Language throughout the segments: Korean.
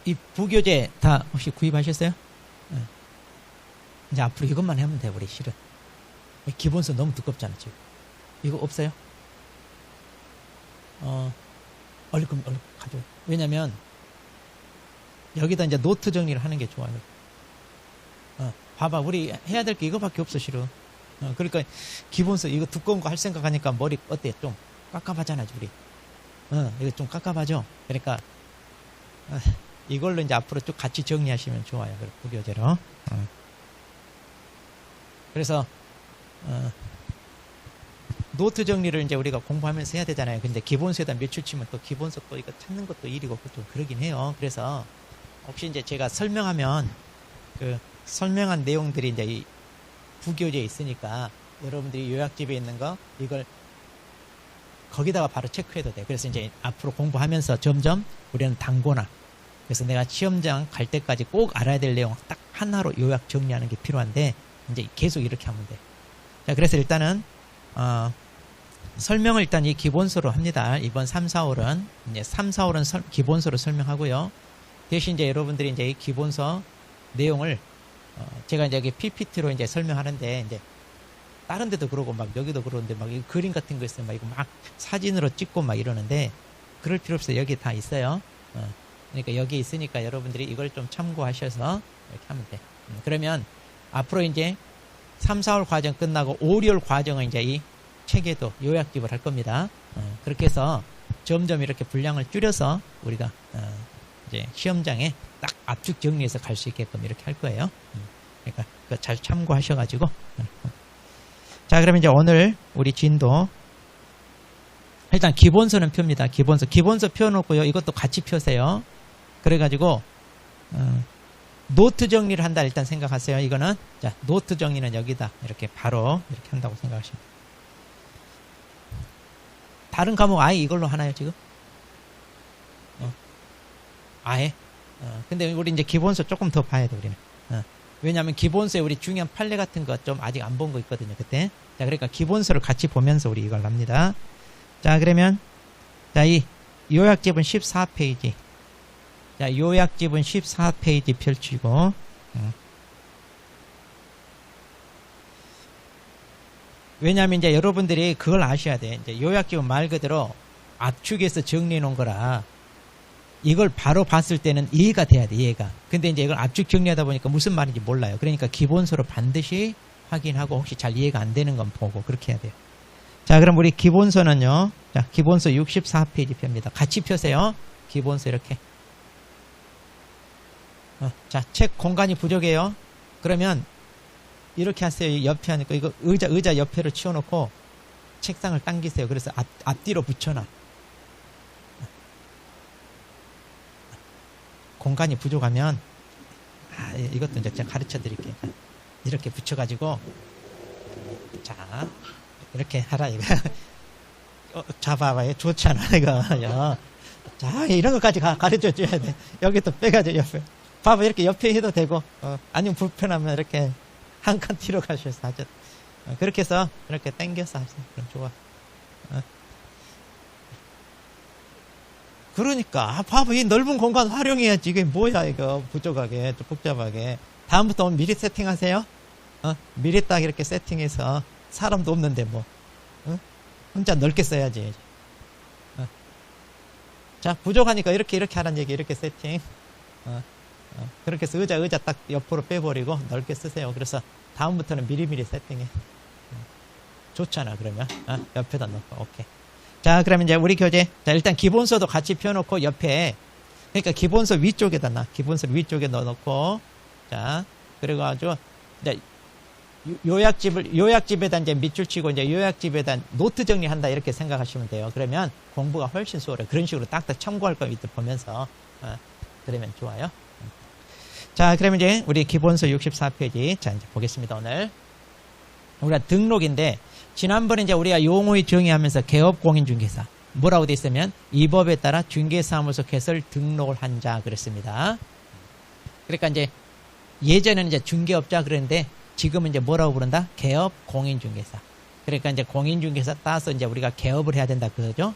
이 부교재 다 혹시 구입하셨어요? 네. 이제 앞으로 이것만 하면 돼, 우리 실은. 기본서 너무 두껍잖아, 지금. 이거 없어요? 얼른 가져요. 왜냐면, 여기다 이제 노트 정리를 하는 게 좋아요. 봐봐, 우리 해야 될 게 이거밖에 없어, 실은. 그러니까, 기본서 이거 두꺼운 거 할 생각하니까 머리 어때? 좀 깝깝하잖아, 우리. 이거 좀 깝깝하죠? 그러니까, 이걸로 이제 앞으로 쭉 같이 정리하시면 좋아요. 부교재로. 그래서, 노트 정리를 이제 우리가 공부하면서 해야 되잖아요. 근데 기본서에다 며칠 치면 또 기본서 또 이거 찾는 것도 일이고 좀 그러긴 해요. 그래서 혹시 이제 제가 설명하면 그 설명한 내용들이 이제 이 부교재에 있으니까 여러분들이 요약집에 있는 거 이걸 거기다가 바로 체크해도 돼. 그래서 이제 앞으로 공부하면서 점점 우리는 단거나 그래서 내가 시험장 갈 때까지 꼭 알아야 될 내용 딱 하나로 요약 정리하는 게 필요한데 이제 계속 이렇게 하면 돼. 자, 그래서 일단은 설명을 일단 이 기본서로 합니다. 이번 3, 4홀은 이제 3, 4홀은 기본서로 설명하고요. 대신 이제 여러분들이 이제 이 기본서 내용을 제가 이제 여기 PPT로 이제 설명하는데 이제 다른 데도 그러고 막 여기도 그러는데 막 이 그림 같은 거 있으면 막 이거 막 사진으로 찍고 막 이러는데 그럴 필요 없어요. 여기 다 있어요. 그러니까 여기 있으니까 여러분들이 이걸 좀 참고하셔서 이렇게 하면 돼. 그러면 앞으로 이제 3, 4월 과정 끝나고 5, 6월 과정은 이제 이 책에도 요약집을 할 겁니다. 그렇게 해서 점점 이렇게 분량을 줄여서 우리가 이제 시험장에 딱 압축 정리해서 갈 수 있게끔 이렇게 할 거예요. 그러니까 그거 잘 참고하셔가지고. 자, 그러면 이제 오늘 우리 진도 일단 기본서는 펴입니다. 기본서 펴놓고요. 이것도 같이 펴세요. 그래가지고 노트 정리를 한다 일단 생각하세요. 이거는 자 노트 정리는 여기다 이렇게 바로 이렇게 한다고 생각하시면 돼요. 다른 과목 아예 이걸로 하나요 지금? 아예? 근데 우리 이제 기본서 조금 더 봐야 돼 우리는. 왜냐하면 기본서에 우리 중요한 판례 같은 거 좀 아직 안 본 거 있거든요 그때. 자 그러니까 기본서를 같이 보면서 우리 이걸 합니다. 자 그러면 자 이 요약집은 14페이지. 자, 요약집은 14페이지 펼치고, 왜냐하면 이제 여러분들이 그걸 아셔야 돼. 이제 요약집은 말 그대로 압축해서 정리해 놓은 거라, 이걸 바로 봤을 때는 이해가 돼야 돼, 이해가. 근데 이제 이걸 압축 정리하다 보니까 무슨 말인지 몰라요. 그러니까 기본서로 반드시 확인하고 혹시 잘 이해가 안 되는 건 보고 그렇게 해야 돼요. 자, 그럼 우리 기본서는요, 자, 기본서 64페이지 펴입니다. 같이 펴세요. 기본서 이렇게. 자, 책 공간이 부족해요. 그러면 이렇게 하세요. 옆에 하니까 이거 의자 옆에로 치워놓고 책상을 당기세요. 그래서 앞뒤로 붙여놔. 공간이 부족하면 이것도 이제 제가 가르쳐 드릴게요. 이렇게 붙여가지고 자 이렇게 하라 이거. 잡아봐요. 좋잖아 이거. 자 이런 것까지 가르쳐 줘야 돼. 여기 또 빼가지고 옆에. 봐봐 이렇게 옆에 해도 되고 아니면 불편하면 이렇게 한 칸 뒤로 가셔서 하죠. 그렇게 해서 이렇게 당겨서 하세요. 그럼 좋아. 그러니까 봐봐 이 넓은 공간 활용해야지. 이게 뭐야 이거 부족하게 좀 복잡하게. 다음부터 미리 세팅하세요. 미리 딱 이렇게 세팅해서 사람도 없는데 뭐 혼자 넓게 써야지. 자 부족하니까 이렇게 하라는 얘기. 이렇게 세팅. 그렇게 해서 의자 딱 옆으로 빼버리고 넓게 쓰세요. 그래서 다음부터는 미리미리 세팅해. 좋잖아 그러면. 옆에다 넣고 오케이. 자 그러면 이제 우리 교재 자 일단 기본서도 같이 펴놓고 옆에 그러니까 기본서 위쪽에다 놔. 기본서 위쪽에 넣어놓고 자 그래가지고 이제 요약집에다 이제 밑줄 치고 이제 요약집에다 노트 정리한다 이렇게 생각하시면 돼요. 그러면 공부가 훨씬 수월해. 그런 식으로 딱딱 참고할 거 밑에 보면서 그러면 좋아요. 자, 그러면 이제 우리 기본서 64페이지. 자, 이제 보겠습니다, 오늘. 우리가 등록인데, 지난번에 이제 우리가 용어의 정의하면서 개업공인중개사. 뭐라고 돼 있으면, 이 법에 따라 중개사무소 개설 등록을 한 자, 그랬습니다. 그러니까 이제, 예전에는 이제 중개업자 그랬는데, 지금은 이제 뭐라고 부른다? 개업공인중개사. 그러니까 이제 공인중개사 따서 이제 우리가 개업을 해야 된다, 그거죠?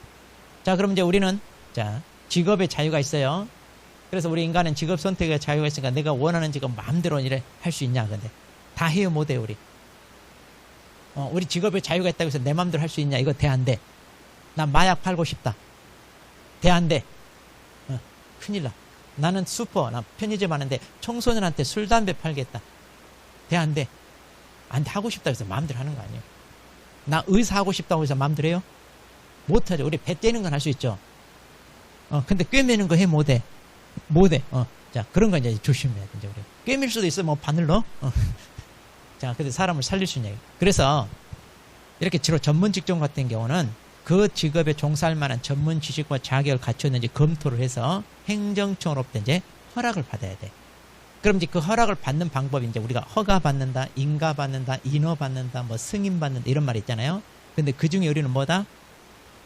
자, 그럼 이제 우리는, 자, 직업의 자유가 있어요. 그래서 우리 인간은 직업 선택의 자유가 있으니까 내가 원하는 직업 마음대로 이래 할 수 있냐? 근데 다 해요, 못 해요, 우리. 우리 직업에 자유가 있다고 해서 내 마음대로 할 수 있냐? 이거 돼, 안 돼. 나 마약 팔고 싶다. 돼, 안 돼. 큰일 나. 나는 나 편의점 하는데 청소년한테 술, 담배 팔겠다. 돼, 안 돼. 안 돼, 하고 싶다 해서 마음대로 하는 거 아니에요. 나 의사 하고 싶다고 해서 마음대로 해요? 못하죠. 우리 배 떼는 건 할 수 있죠. 근데 꿰매는 거 해, 못 해. 못 해. 자, 그런 거 이제 조심해야 돼, 이제 우리. 꿰맬 수도 있어, 뭐, 바늘로. 자, 근데 사람을 살릴 수 있냐. 그래서, 이렇게 주로 전문 직종 같은 경우는 그 직업에 종사할 만한 전문 지식과 자격을 갖췄는지 검토를 해서 행정청으로부터 이제 허락을 받아야 돼. 그럼 이제 그 허락을 받는 방법이 이제 우리가 허가 받는다, 인가 받는다, 인허 받는다, 뭐 승인 받는다, 이런 말 있잖아요. 근데 그 중에 우리는 뭐다?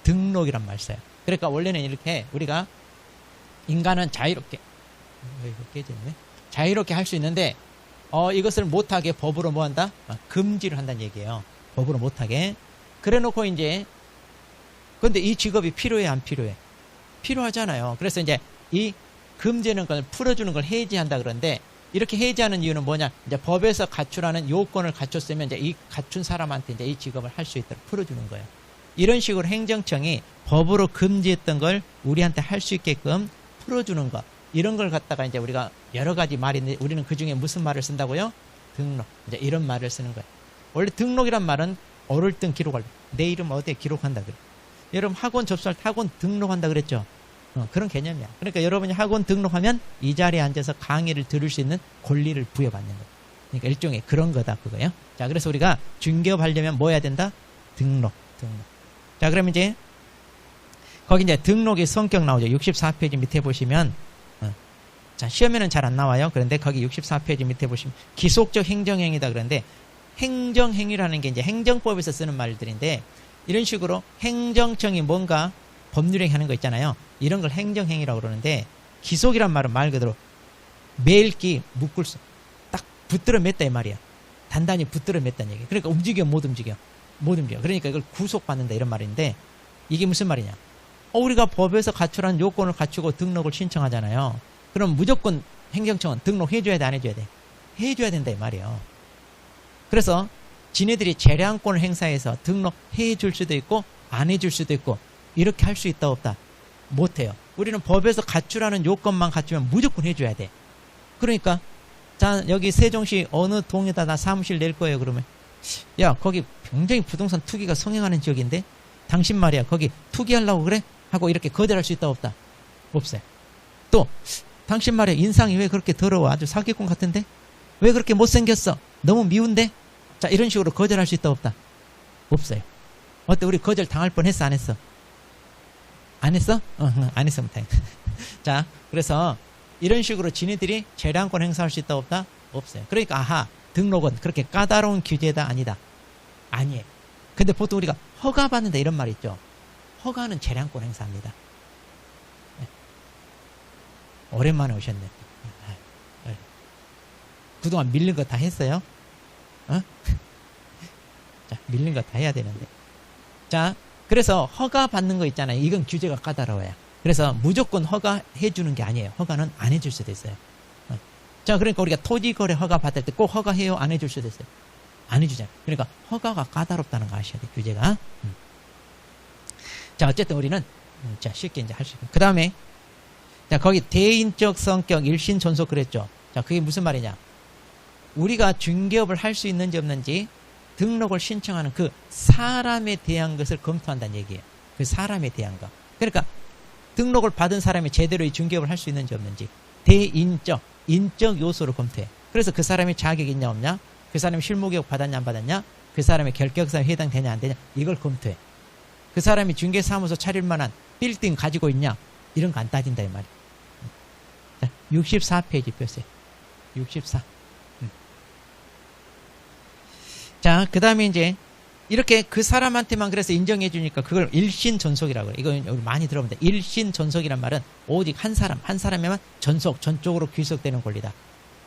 등록이란 말 써요. 그러니까 원래는 이렇게 우리가 인간은 자유롭게, 이거 깨졌네. 자유롭게 할 수 있는데, 이것을 못하게 법으로 뭐 한다? 금지를 한다는 얘기예요. 법으로 못하게. 그래 놓고 이제, 근데 이 직업이 필요해, 안 필요해? 필요하잖아요. 그래서 이제 이 금지하는 걸 풀어주는 걸 해지한다 그러는데, 이렇게 해지하는 이유는 뭐냐? 이제 법에서 가출하는 요건을 갖췄으면 이제 이 갖춘 사람한테 이제 이 직업을 할 수 있도록 풀어주는 거예요. 이런 식으로 행정청이 법으로 금지했던 걸 우리한테 할 수 있게끔 풀어주는 것. 이런 걸 갖다가 이제 우리가 여러 가지 말인데 우리는 그 중에 무슨 말을 쓴다고요? 등록. 이제 이런 말을 쓰는 거예요. 원래 등록이란 말은 어릴 땐 기록할 때. 내 이름 어디에 기록한다 그래. 여러분 학원 접수할 때 학원 등록한다 그랬죠? 그런 개념이야. 그러니까 여러분이 학원 등록하면 이 자리에 앉아서 강의를 들을 수 있는 권리를 부여받는 거예요. 그러니까 일종의 그런 거다 그거예요. 자, 그래서 우리가 중개업 하려면 뭐 해야 된다? 등록. 자, 그러면 이제 거기 이제 등록의 성격 나오죠. 64페이지 밑에 보시면 자, 시험에는 잘 안 나와요. 그런데 거기 64페이지 밑에 보시면 기속적 행정행위다 그러는데 행정행위라는 게 이제 행정법에서 쓰는 말들인데 이런 식으로 행정청이 뭔가 법률행위 하는 거 있잖아요. 이런 걸 행정행위라고 그러는데 기속이란 말은 말 그대로 매일기 묶을 수 딱 붙들어 맸다 이 말이야. 단단히 붙들어 맸다는 얘기. 그러니까 움직여 못 움직여. 그러니까 이걸 구속받는다 이런 말인데 이게 무슨 말이냐. 우리가 법에서 가출한 요건을 갖추고 등록을 신청하잖아요. 그럼 무조건 행정청은 등록해줘야 돼, 안 해줘야 돼? 해줘야 된다 이 말이에요. 그래서 지네들이 재량권을 행사해서 등록해줄 수도 있고 안 해줄 수도 있고 이렇게 할 수 있다 없다? 못해요. 우리는 법에서 가출하는 요건만 갖추면 무조건 해줘야 돼. 그러니까 자, 여기 세종시 어느 동에다 나 사무실 낼 거예요. 그러면 야, 거기 굉장히 부동산 투기가 성행하는 지역인데 당신 말이야 거기 투기하려고 그래? 하고 이렇게 거절할 수 있다 없다? 없어요. 또 당신 말이야 인상이 왜 그렇게 더러워? 아주 사기꾼 같은데? 왜 그렇게 못생겼어? 너무 미운데? 자, 이런 식으로 거절할 수 있다 없다? 없어요. 어때? 우리 거절 당할 뻔했어 안 했어? 안 했어? 안 했으면 다행이다. 자, 그래서 이런 식으로 지네들이 재량권 행사할 수 있다 없다? 없어요. 그러니까 아하, 등록은 그렇게 까다로운 규제다 아니다? 아니에요. 근데 보통 우리가 허가 받는다 이런 말 있죠. 허가는 재량권 행사합니다. 네. 오랜만에 오셨네. 그동안 밀린 거 다 했어요? 자, 밀린 거 다 해야 되는데. 자, 그래서 허가 받는 거 있잖아요. 이건 규제가 까다로워요. 그래서 무조건 허가해 주는 게 아니에요. 허가는 안 해줄 수도 있어요. 자, 그러니까 우리가 토지거래 허가 받을 때 꼭 허가해요? 안 해줄 수도 있어요? 안 해주잖아요. 그러니까 허가가 까다롭다는 거 아셔야 돼요. 규제가. 자, 어쨌든 우리는 자, 쉽게 이제 할 수 있고. 그 다음에 자, 거기 대인적 성격 일신 존속 그랬죠. 자, 그게 무슨 말이냐? 우리가 중개업을 할 수 있는지 없는지 등록을 신청하는 그 사람에 대한 것을 검토한다는 얘기예요. 그 사람에 대한 거. 그러니까 등록을 받은 사람이 제대로 이 중개업을 할 수 있는지 없는지 대인적, 인적 요소를 검토해. 그래서 그 사람이 자격이 있냐 없냐? 그 사람이 실무교육 받았냐 안 받았냐? 그 사람이 결격사에 해당되냐 안 되냐? 이걸 검토해. 그 사람이 중개사무소 차릴 만한 빌딩 가지고 있냐? 이런 거 안 따진다 이 말이에요. 자, 64페이지 펴세요. 64. 자, 그 다음에 이제 이렇게 그 사람한테만 그래서 인정해 주니까 그걸 일신전속이라고 해요. 이거 우리 많이 들어보면 돼. 일신전속이란 말은 오직 한 사람에만 전적으로 귀속되는 권리다.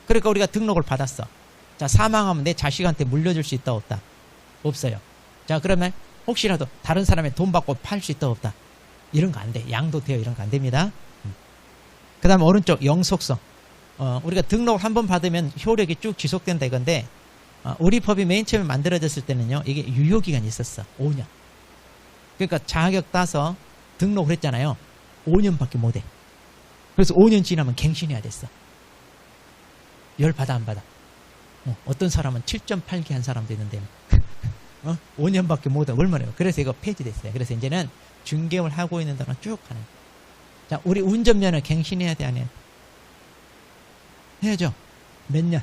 그러니까 우리가 등록을 받았어. 자, 사망하면 내 자식한테 물려줄 수 있다 없다? 없어요. 자, 그러면 혹시라도 다른 사람의 돈 받고 팔 수 있다 없다? 이런 거 안 돼. 양도되어 이런 거 안 됩니다. 그 다음 오른쪽 영속성. 우리가 등록을 한번 받으면 효력이 쭉 지속된다 이건데, 우리 법이 맨 처음에 만들어졌을 때는요, 이게 유효기간이 있었어. 5년. 그러니까 자격 따서 등록을 했잖아요. 5년밖에 못해. 그래서 5년 지나면 갱신해야 됐어. 열 받아 안 받아. 어떤 사람은 7.8기 한 사람도 있는데 5년밖에 못해. 얼마나 해요. 그래서 이거 폐지됐어요. 그래서 이제는 중개업을 하고 있는 동안 쭉 하는. 자, 우리 운전면허 갱신해야 돼, 안 해요? 해야죠. 몇 년?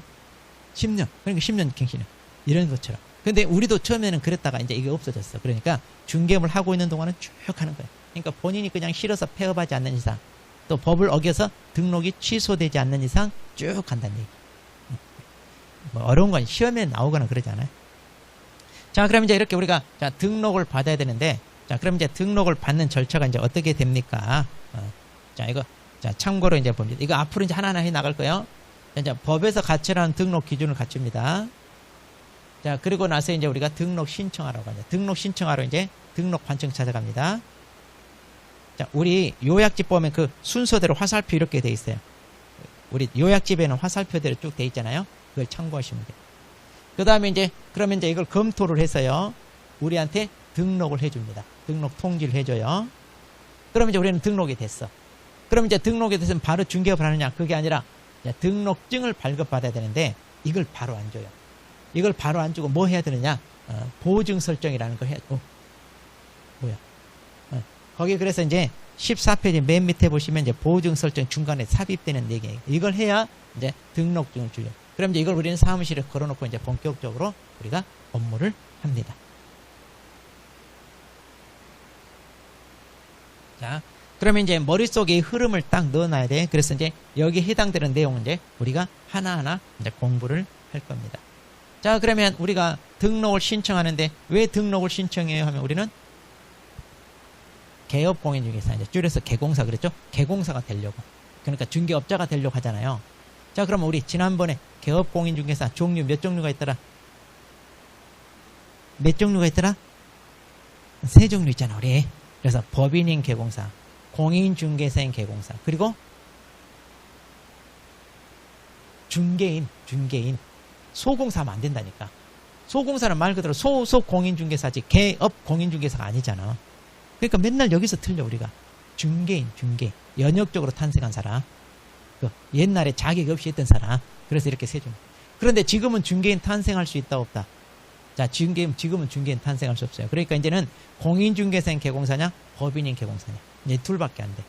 10년. 그러니까 10년 갱신해. 이런 것처럼. 근데 우리도 처음에는 그랬다가 이제 이게 없어졌어. 그러니까 중개업을 하고 있는 동안은 쭉 하는 거예요. 그러니까 본인이 그냥 싫어서 폐업하지 않는 이상, 또 법을 어겨서 등록이 취소되지 않는 이상 쭉 간다는 얘기. 뭐 어려운 건 시험에 나오거나 그러지 않아요. 자, 그럼 이제 이렇게 우리가 자, 등록을 받아야 되는데, 자, 그럼 이제 등록을 받는 절차가 이제 어떻게 됩니까? 자, 이거 자, 참고로 이제 봅니다. 이거 앞으로 이제 하나하나 해 나갈 거예요. 자, 이제 법에서 갖추라는 등록 기준을 갖춥니다. 자, 그리고 나서 이제 우리가 등록 신청하라고 하죠. 등록 신청하러 이제 등록관청 찾아갑니다. 자, 우리 요약집 보면 그 순서대로 화살표 이렇게 돼 있어요. 우리 요약집에는 화살표대로 쭉 돼 있잖아요. 그걸 참고하시면 돼요. 그 다음에 이제, 그러면 이제 이걸 검토를 해서요, 우리한테 등록을 해줍니다. 등록 통지를 해줘요. 그러면 이제 우리는 등록이 됐어. 그럼 이제 등록이 됐으면 바로 중개업을 하느냐? 그게 아니라 등록증을 발급받아야 되는데, 이걸 바로 안 줘요. 이걸 바로 안 주고 뭐 해야 되느냐? 보증 설정이라는 걸 해야, 뭐야? 거기 그래서 이제 14페이지 맨 밑에 보시면 이제 보증 설정 중간에 삽입되는 얘기예요. 이걸 해야 이제 등록증을 주죠. 그럼 이제 이걸 우리는 사무실에 걸어놓고 이제 본격적으로 우리가 업무를 합니다. 자, 그러면 이제 머릿속에 이 흐름을 딱 넣어놔야 돼. 그래서 이제 여기에 해당되는 내용은 이제 우리가 하나하나 이제 공부를 할 겁니다. 자, 그러면 우리가 등록을 신청하는데 왜 등록을 신청해요 하면 우리는 개업공인중개사, 이제 줄여서 개공사 그랬죠? 개공사가 되려고. 그러니까 중개업자가 되려고 하잖아요. 자, 그러면 우리 지난번에 개업공인중개사 종류 몇 종류가 있더라? 몇 종류가 있더라? 3종류 있잖아, 우리. 그래서 법인인 개공사, 공인중개사인 개공사, 그리고 중개인. 소공사 하면 안 된다니까. 소공사는 말 그대로 소속 공인중개사지 개업 공인중개사가 아니잖아. 그러니까 맨날 여기서 틀려, 우리가. 중개인. 연역적으로 탄생한 사람. 그 옛날에 자격 없이 했던 사람. 그래서 이렇게 세 종. 그런데 지금은 중개인 탄생할 수 있다, 없다? 자, 지금은 중개인 탄생할 수 없어요. 그러니까 이제는 공인중개사인 개공사냐, 법인인 개공사냐. 이제 둘밖에 안 돼.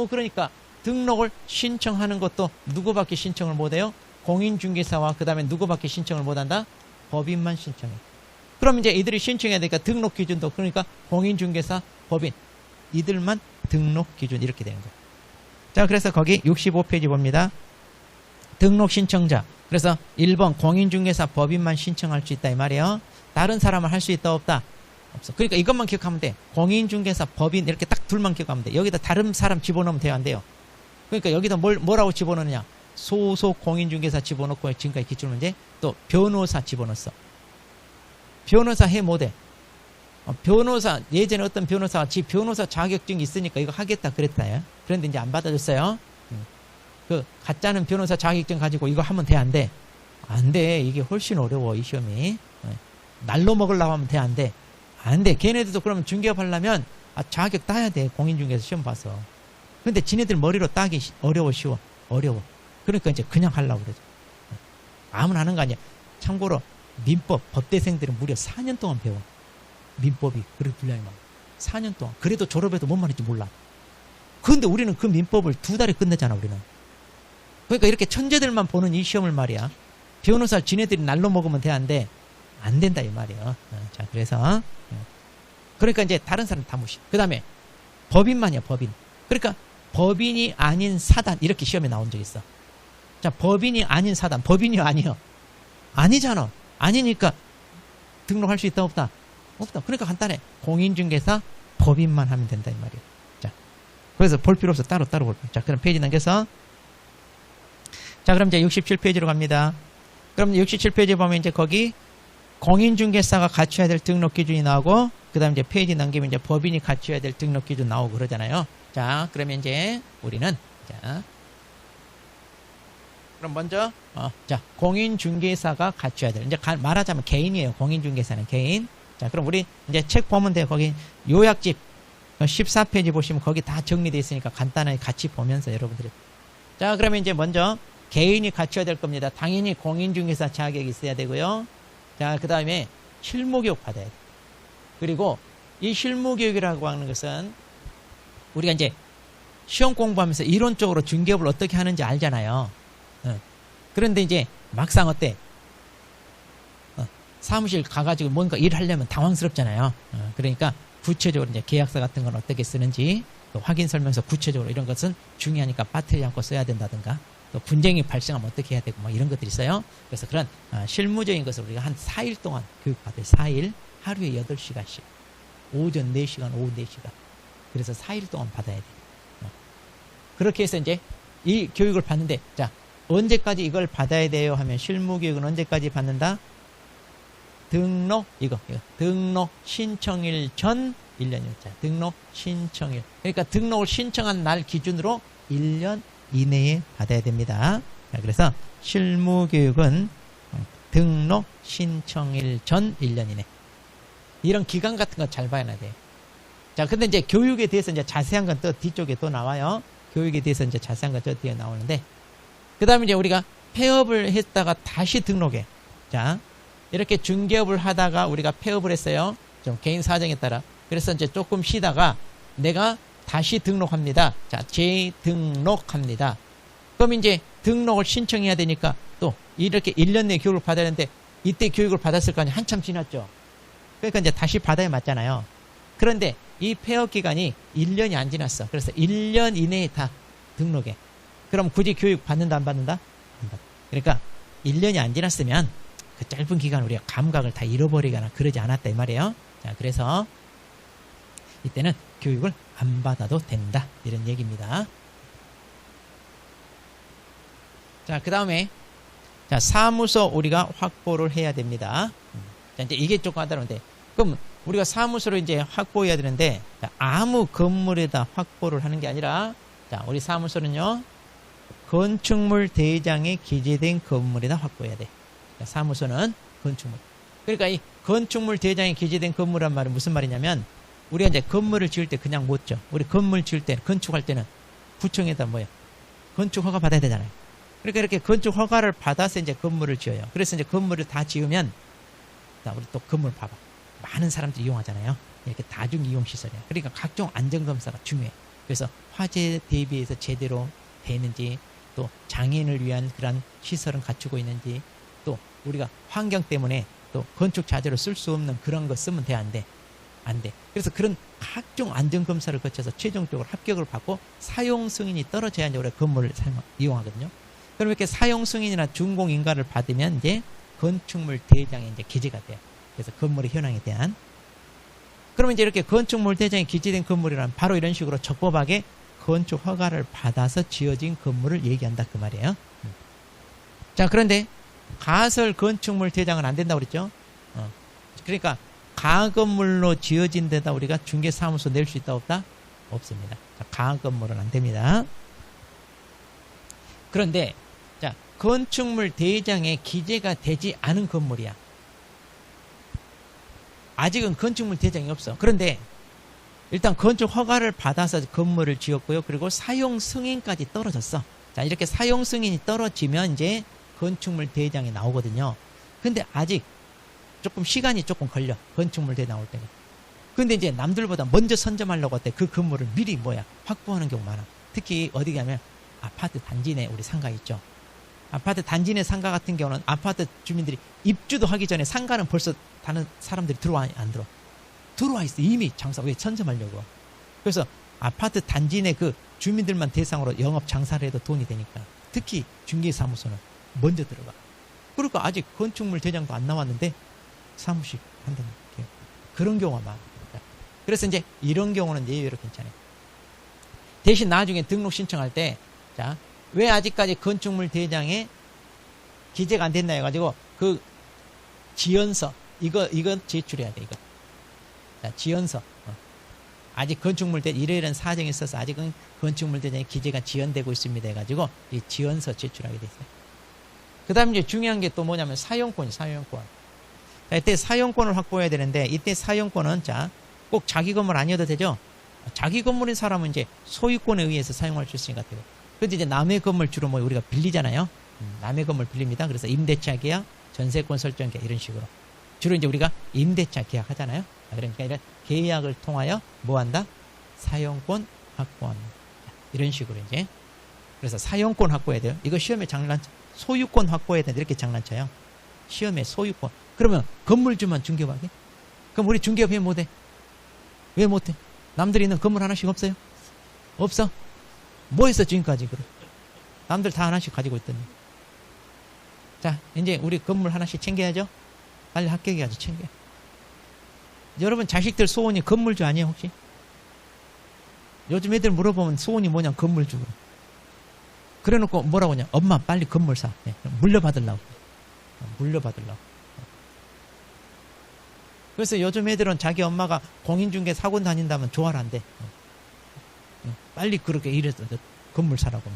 그러니까 등록을 신청하는 것도 누구밖에 신청을 못 해요? 공인중개사와 그 다음에 누구밖에 신청을 못 한다? 법인만 신청해. 그럼 이제 이들이 신청해야 되니까 등록 기준도, 그러니까 공인중개사, 법인, 이들만 등록 기준 이렇게 되는 거예요. 자, 그래서 거기 65페이지 봅니다. 등록 신청자. 그래서 1번 공인중개사, 법인만 신청할 수 있다 이 말이에요. 다른 사람은 할 수 있다, 없다? 없어. 그러니까 이것만 기억하면 돼. 공인중개사, 법인 이렇게 딱 둘만 기억하면 돼. 여기다 다른 사람 집어넣으면 돼요, 안 돼요? 그러니까 여기다 뭐라고 집어넣느냐? 소속 공인중개사 집어넣고 지금까지 기출문제, 또 변호사 집어넣었어. 변호사 해 못해. 변호사, 예전에 어떤 변호사가 지 변호사 자격증이 있으니까 이거 하겠다 그랬다. 예? 그런데 이제 안 받아줬어요. 그 가짜는 변호사 자격증 가지고 이거 하면 돼, 안 돼? 안 돼. 이게 훨씬 어려워, 이 시험이. 날로 먹으려고 하면 돼, 안 돼? 안 돼. 걔네들도 그러면 중개업 하려면 자격 따야 돼. 공인중개사 시험 봐서. 근데 지네들 머리로 따기 어려워, 쉬워? 어려워. 그러니까 이제 그냥 하려고 그러죠. 아무나 하는 거 아니야. 참고로 민법 법대생들은 무려 4년 동안 배워. 민법이 그렇게 분량이 많아. 4년 동안. 그래도 졸업해도 뭔 말인지 몰라. 그런데 우리는 그 민법을 2달에 끝내잖아, 우리는. 그러니까 이렇게 천재들만 보는 이 시험을 말이야. 변호사 지네들이 날로 먹으면 돼, 안 돼? 안 된다, 이 말이야. 자, 그래서. 그러니까 이제 다른 사람 다 무시. 그 다음에 법인만이야, 법인. 그러니까 법인이 아닌 사단, 이렇게 시험에 나온 적 있어. 자, 법인이 아닌 사단. 법인이 아니요. 아니잖아. 아니니까 등록할 수 있다, 없다? 없다. 그러니까 간단해. 공인중개사, 법인만 하면 된다, 이 말이에요. 자, 그래서 볼 필요 없어. 따로 볼 필요. 자, 그럼 페이지 넘겨서. 자, 그럼 이제 67페이지로 갑니다. 그럼 67페이지 보면 이제 거기 공인중개사가 갖춰야 될 등록 기준이 나오고, 그 다음 이제 페이지 넘기면 이제 법인이 갖춰야 될 등록 기준 나오고 그러잖아요. 자, 그러면 이제 우리는, 자, 그럼 먼저 자, 공인중개사가 갖춰야 될, 이제 말하자면 개인이에요. 공인중개사는 개인. 자, 그럼 우리 이제 책 보면 돼요. 거기 요약집 14페이지 보시면 거기 다 정리되어 있으니까 간단하게 같이 보면서 여러분들이. 자, 그러면 이제 먼저 개인이 갖춰야 될 겁니다. 당연히 공인중개사 자격이 있어야 되고요. 자, 그 다음에 실무교육 받아야 돼요. 그리고 이 실무교육이라고 하는 것은 우리가 이제 시험 공부하면서 이론적으로 중개업을 어떻게 하는지 알잖아요. 그런데 이제 막상 어때? 사무실 가가지고 뭔가 일하려면 당황스럽잖아요. 그러니까 구체적으로 이제 계약서 같은 건 어떻게 쓰는지, 또 확인 설명서 구체적으로 이런 것은 중요하니까 빠뜨리지 않고 써야 된다든가, 또 분쟁이 발생하면 어떻게 해야 되고 뭐 이런 것들이 있어요. 그래서 그런 실무적인 것을 우리가 한 4일 동안 교육받아요. 4일, 하루에 8시간씩. 오전 4시간, 오후 4시간. 그래서 4일 동안 받아야 돼요. 그렇게 해서 이제 이 교육을 받는데, 자, 언제까지 이걸 받아야 돼요 하면, 실무교육은 언제까지 받는다? 등록, 이거. 등록 신청일 전 1년이었죠. 등록 신청일. 그러니까 등록을 신청한 날 기준으로 1년 이내에 받아야 됩니다. 자, 그래서 실무교육은 등록 신청일 전 1년 이내. 이런 기간 같은 거 잘 봐야 돼요. 자, 근데 이제 교육에 대해서 이제 자세한 건 또 뒤쪽에 또 나와요. 교육에 대해서 이제 자세한 건 저 뒤에 나오는데, 그 다음에 이제 우리가 폐업을 했다가 다시 등록해. 자, 이렇게 중개업을 하다가 우리가 폐업을 했어요. 좀 개인 사정에 따라. 그래서 이제 조금 쉬다가 내가 다시 등록합니다. 자, 재등록합니다. 그럼 이제 등록을 신청해야 되니까 또 이렇게 1년 내에 교육을 받아야 되는데, 이때 교육을 받았을 거 아니에요. 한참 지났죠. 그러니까 이제 다시 받아야 맞잖아요. 그런데 이 폐업 기간이 1년이 안 지났어. 그래서 1년 이내에 다 등록해. 그럼 굳이 교육 받는다, 안 받는다? 안 받아. 그러니까 1년이 안 지났으면 그 짧은 기간 우리가 감각을 다 잃어버리거나 그러지 않았다 이 말이에요. 자, 그래서 이때는 교육을 안 받아도 된다, 이런 얘기입니다. 자, 그 다음에 자, 사무소 우리가 확보를 해야 됩니다. 자, 이제 이게 조금 하다는데, 그럼 우리가 사무소를 이제 확보해야 되는데, 자, 아무 건물에다 확보를 하는 게 아니라, 자, 우리 사무소는요, 건축물 대장에 기재된 건물에다 확보해야 돼. 자, 사무소는 건축물. 그러니까 이 건축물 대장에 기재된 건물이란 말은 무슨 말이냐면, 우리가 이제 건물을 지을 때 그냥 못 져. 우리 건물 지을 때, 건축할 때는 구청에다 뭐야? 건축 허가 받아야 되잖아요. 그러니까 이렇게 건축 허가를 받아서 이제 건물을 지어요. 그래서 이제 건물을 다 지으면, 자, 우리 또 건물 봐봐. 많은 사람들이 이용하잖아요. 이렇게 다중 이용 시설이에요. 그러니까 각종 안전검사가 중요해. 그래서 화재 대비해서 제대로 되는지, 또 장애인을 위한 그런 시설은 갖추고 있는지, 또 우리가 환경 때문에 또 건축 자재로 쓸 수 없는 그런 거 쓰면 돼, 안 돼? 안 돼. 그래서 그런 각종 안전검사를 거쳐서 최종적으로 합격을 받고 사용 승인이 떨어져야 이제 우리가 건물을 이용하거든요. 그럼 이렇게 사용 승인이나 준공 인가를 받으면 이제 건축물 대장에 이제 기재가 돼요. 그래서 건물의 현황에 대한. 그러면 이제 이렇게 건축물 대장에 기재된 건물이란 바로 이런 식으로 적법하게 건축 허가를 받아서 지어진 건물을 얘기한다, 그 말이에요. 자, 그런데 가설 건축물 대장은 안 된다고 그랬죠. 그러니까 가건물로 지어진 데다 우리가 중개사무소 낼 수 있다, 없다? 없습니다. 자, 가건물은 안 됩니다. 그런데 자, 건축물 대장에 기재가 되지 않은 건물이야. 아직은 건축물 대장이 없어. 그런데 일단 건축 허가를 받아서 건물을 지었고요. 그리고 사용 승인까지 떨어졌어. 자, 이렇게 사용 승인이 떨어지면 이제 건축물 대장이 나오거든요. 근데 아직 조금 시간이 조금 걸려. 건축물 대장 나올 때가. 근데 이제 남들보다 먼저 선점하려고 할 때 그 건물을 미리 확보하는 경우가 많아. 특히 어디 가면 아파트 단지 내 우리 상가 있죠. 아파트 단지 내 상가 같은 경우는 아파트 주민들이 입주도 하기 전에 상가는 벌써 다른 사람들이 들어와, 안 들어와? 들어와 있어. 이미 장사, 왜 선점하려고. 그래서 아파트 단지 내 그 주민들만 대상으로 영업 장사를 해도 돈이 되니까. 특히 중개사무소는 먼저 들어가. 그러니까 아직 건축물 대장도 안 나왔는데 사무실 한다는 거예요. 그런 경우가 많아. 그래서 이제 이런 경우는 예외로 괜찮아요. 대신 나중에 등록 신청할 때, 자, 왜 아직까지 건축물 대장에 기재가 안 됐나 해가지고 그 지연서, 이거 제출해야 돼, 이거. 자, 지연서. 아직 건축물 대장, 이러이러한 사정이 있어서 아직은 건축물 대장에 기재가 지연되고 있습니다 해가지고 이 지연서 제출하게 돼 있어요. 그 다음 이제 중요한 게 또 뭐냐면 사용권. 자, 이때 사용권을 확보해야 되는데, 이때 사용권은 자, 꼭 자기 건물 아니어도 되죠? 자기 건물인 사람은 이제 소유권에 의해서 사용할 수 있으니까 되고. 근데 이제 남의 건물 주로 뭐 우리가 빌리잖아요? 남의 건물 빌립니다. 그래서 임대차 계약, 전세권 설정 계약 이런 식으로. 주로 이제 우리가 임대차 계약 하잖아요? 그러니까 이런 계약을 통하여 뭐 한다? 사용권 확보합니다. 이런 식으로 이제. 그래서 사용권 확보해야 돼요. 이거 시험에 소유권 확보해야 되는데 이렇게 장난쳐요. 시험에 소유권. 그러면 건물주만 중개업하게? 그럼 우리 중개업해 못해? 왜 못해? 남들이 있는 건물 하나씩 없어요? 없어? 뭐 했어 지금까지? 그래. 남들 다 하나씩 가지고 있더니. 자, 이제 우리 건물 하나씩 챙겨야죠? 빨리 합격해야지 챙겨. 여러분 자식들 소원이 건물주 아니에요 혹시? 요즘 애들 물어보면 소원이 뭐냐? 건물주. 그래놓고 뭐라고 하냐? 엄마 빨리 건물 사. 네, 물려받으려고. 그래서 요즘 애들은 자기 엄마가 공인중개 사고 다닌다면 좋아라 한대. 빨리 그렇게 이래서 건물 사라고.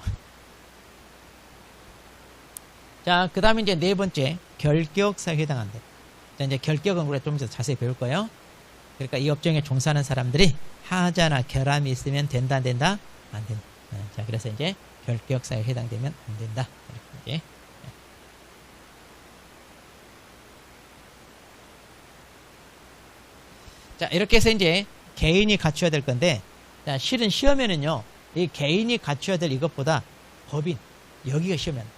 자, 그 다음에 이제 네 번째, 결격사에 해당한대. 자, 이제 결격은 우리가 좀 더 자세히 배울 거예요. 그러니까 이 업종에 종사하는 사람들이 하자나 결함이 있으면 된다, 안 된다? 안 된다. 자, 그래서 이제 결격사에 해당되면 안 된다. 이렇게 이제. 자, 이렇게 해서 이제 개인이 갖춰야 될 건데, 자, 실은 시험에는요, 이 개인이 갖춰야 될 이것보다 법인, 여기가 시험에 안 돼.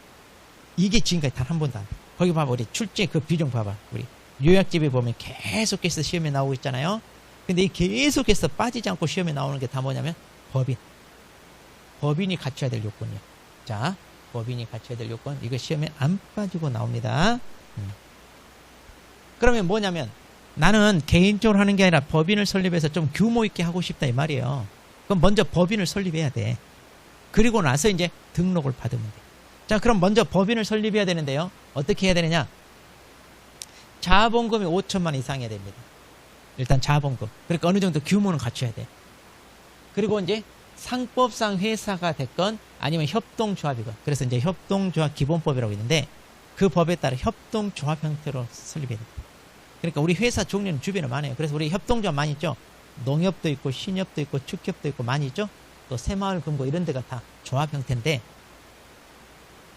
이게 지금까지 단 한 번도 안 돼. 거기 봐봐, 우리 출제 그 비중 봐봐. 우리 요약집에 보면 계속해서 시험에 나오고 있잖아요. 근데 이 계속해서 빠지지 않고 시험에 나오는 게 다 뭐냐면 법인. 법인이 갖춰야 될 요건이에요. 자, 법인이 갖춰야 될 요건, 이거 시험에 안 빠지고 나옵니다. 그러면 뭐냐면, 나는 개인적으로 하는 게 아니라 법인을 설립해서 좀 규모 있게 하고 싶다 이 말이에요. 그럼 먼저 법인을 설립해야 돼. 그리고 나서 이제 등록을 받으면 돼. 자, 그럼 먼저 법인을 설립해야 되는데요. 어떻게 해야 되느냐? 자본금이 5천만 이상해야 됩니다. 일단 자본금. 그러니까 어느 정도 규모는 갖춰야 돼. 그리고 이제 상법상 회사가 됐건 아니면 협동조합이건. 그래서 이제 협동조합 기본법이라고 있는데 그 법에 따라 협동조합 형태로 설립해야 돼. 그러니까 우리 회사 종류는 주변에 많아요. 그래서 우리 협동조합 많이 있죠. 농협도 있고 신협도 있고 축협도 있고 많이 있죠. 또 새마을금고 이런 데가 다 조합 형태인데,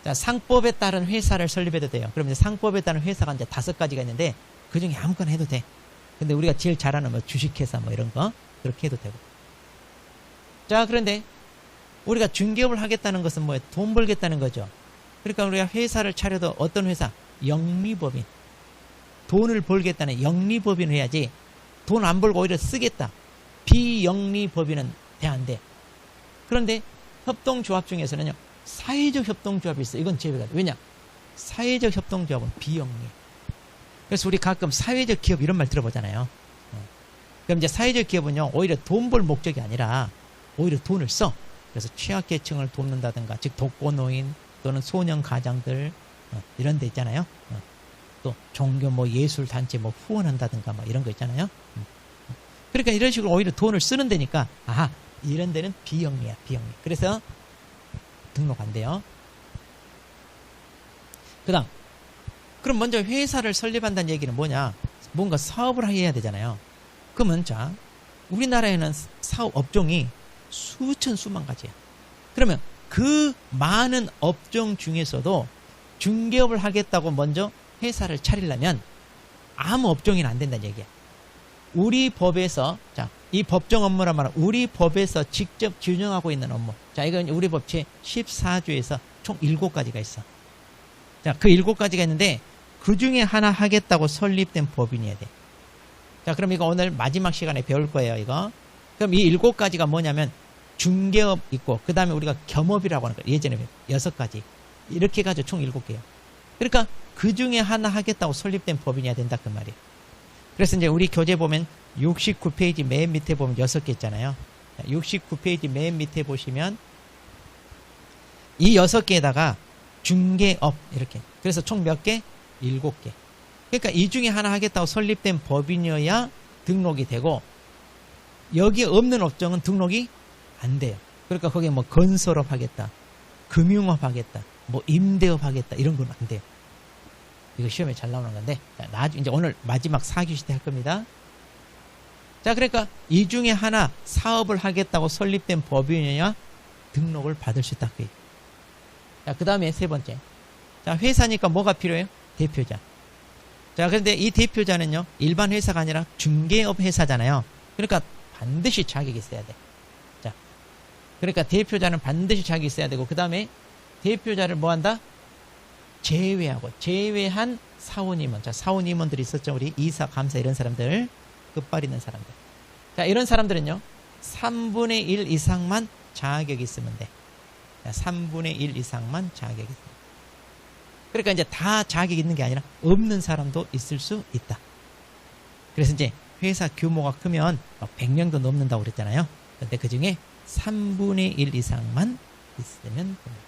자, 상법에 따른 회사를 설립해도 돼요. 그럼 이제 상법에 따른 회사가 이제 5가지가 있는데 그 중에 아무거나 해도 돼. 근데 우리가 제일 잘하는 뭐 주식회사 뭐 이런 거 그렇게 해도 되고. 자, 그런데 우리가 중개업을 하겠다는 것은 뭐예요? 돈 벌겠다는 거죠. 그러니까 우리가 회사를 차려도 어떤 회사? 영리법인. 돈을 벌겠다는 영리법인을 해야지. 돈 안 벌고 오히려 쓰겠다. 비영리법인은 돼 안 돼. 그런데 협동조합 중에서는요, 사회적 협동조합이 있어. 이건 제외가 돼. 왜냐? 사회적 협동조합은 비영리. 그래서 우리 가끔 사회적 기업 이런 말 들어보잖아요. 그럼 이제 사회적 기업은요, 오히려 돈 벌 목적이 아니라 오히려 돈을 써. 그래서 취약계층을 돕는다든가, 즉 독거노인 또는 소년 가장들 이런 데 있잖아요. 또 종교 뭐 예술 단체 뭐 후원한다든가 뭐 이런 거 있잖아요. 그러니까 이런 식으로 오히려 돈을 쓰는 데니까, 아하, 이런 데는 비영리야, 비영리. 그래서 등록 안 돼요. 그다음, 그럼 먼저 회사를 설립한다는 얘기는 뭐냐? 뭔가 사업을 해야 되잖아요. 그러면 자, 우리나라에는 사업 업종이 수천 수만 가지야. 그러면 그 많은 업종 중에서도 중개업을 하겠다고 먼저 회사를 차리려면 아무 업종이나 안 된다는 얘기야. 우리 법에서, 자, 이 법정 업무란 말은 우리 법에서 직접 규정하고 있는 업무. 자, 이건 우리 법 제 14조에서 총 7가지가 있어. 자, 그 7가지가 있는데 그 중에 하나 하겠다고 설립된 법인이어야 돼. 자, 그럼 이거 오늘 마지막 시간에 배울 거예요, 이거. 그럼 이 7가지가 뭐냐면 중개업 있고, 그 다음에 우리가 겸업이라고 하는 거. 예전에 6가지. 이렇게 해가지고 총 7개요. 그러니까 그 중에 하나 하겠다고 설립된 법인이어야 된다, 그 말이에요. 그래서 이제 우리 교재 보면 69페이지 맨 밑에 보면 6개 있잖아요. 69페이지 맨 밑에 보시면 이 6개에다가 중개업 이렇게. 그래서 총 몇 개? 7개. 그러니까 이 중에 하나 하겠다고 설립된 법인이어야 등록이 되고, 여기에 없는 업종은 등록이 안 돼요. 그러니까 거기에 뭐 건설업 하겠다, 금융업 하겠다, 뭐 임대업 하겠다 이런 건 안 돼요. 이거 시험에 잘 나오는 건데, 자, 나중에 이제 오늘 마지막 4교시 때 할 겁니다. 자, 그러니까 이 중에 하나 사업을 하겠다고 설립된 법인이냐 등록을 받을 수 있다. 자, 그 다음에 세 번째. 자, 회사니까 뭐가 필요해요? 대표자. 자, 그런데 이 대표자는요, 일반 회사가 아니라 중개업 회사잖아요. 그러니까 반드시 자격이 있어야 돼. 자, 그러니까 대표자는 반드시 자격이 있어야 되고, 그 다음에 대표자를 뭐 한다? 제외하고, 제외한 사원임원. 자, 사원임원들이 있었죠. 우리 이사, 감사 이런 사람들. 끝발 있는 사람들. 자, 이런 사람들은요, 3분의 1 이상만 자격이 있으면 돼. 자, 3분의 1 이상만 자격이 있으면 돼. 그러니까 이제 다 자격이 있는 게 아니라 없는 사람도 있을 수 있다. 그래서 이제 회사 규모가 크면 막 100명도 넘는다고 그랬잖아요. 근데 그 중에 3분의 1 이상만 있으면 됩니다.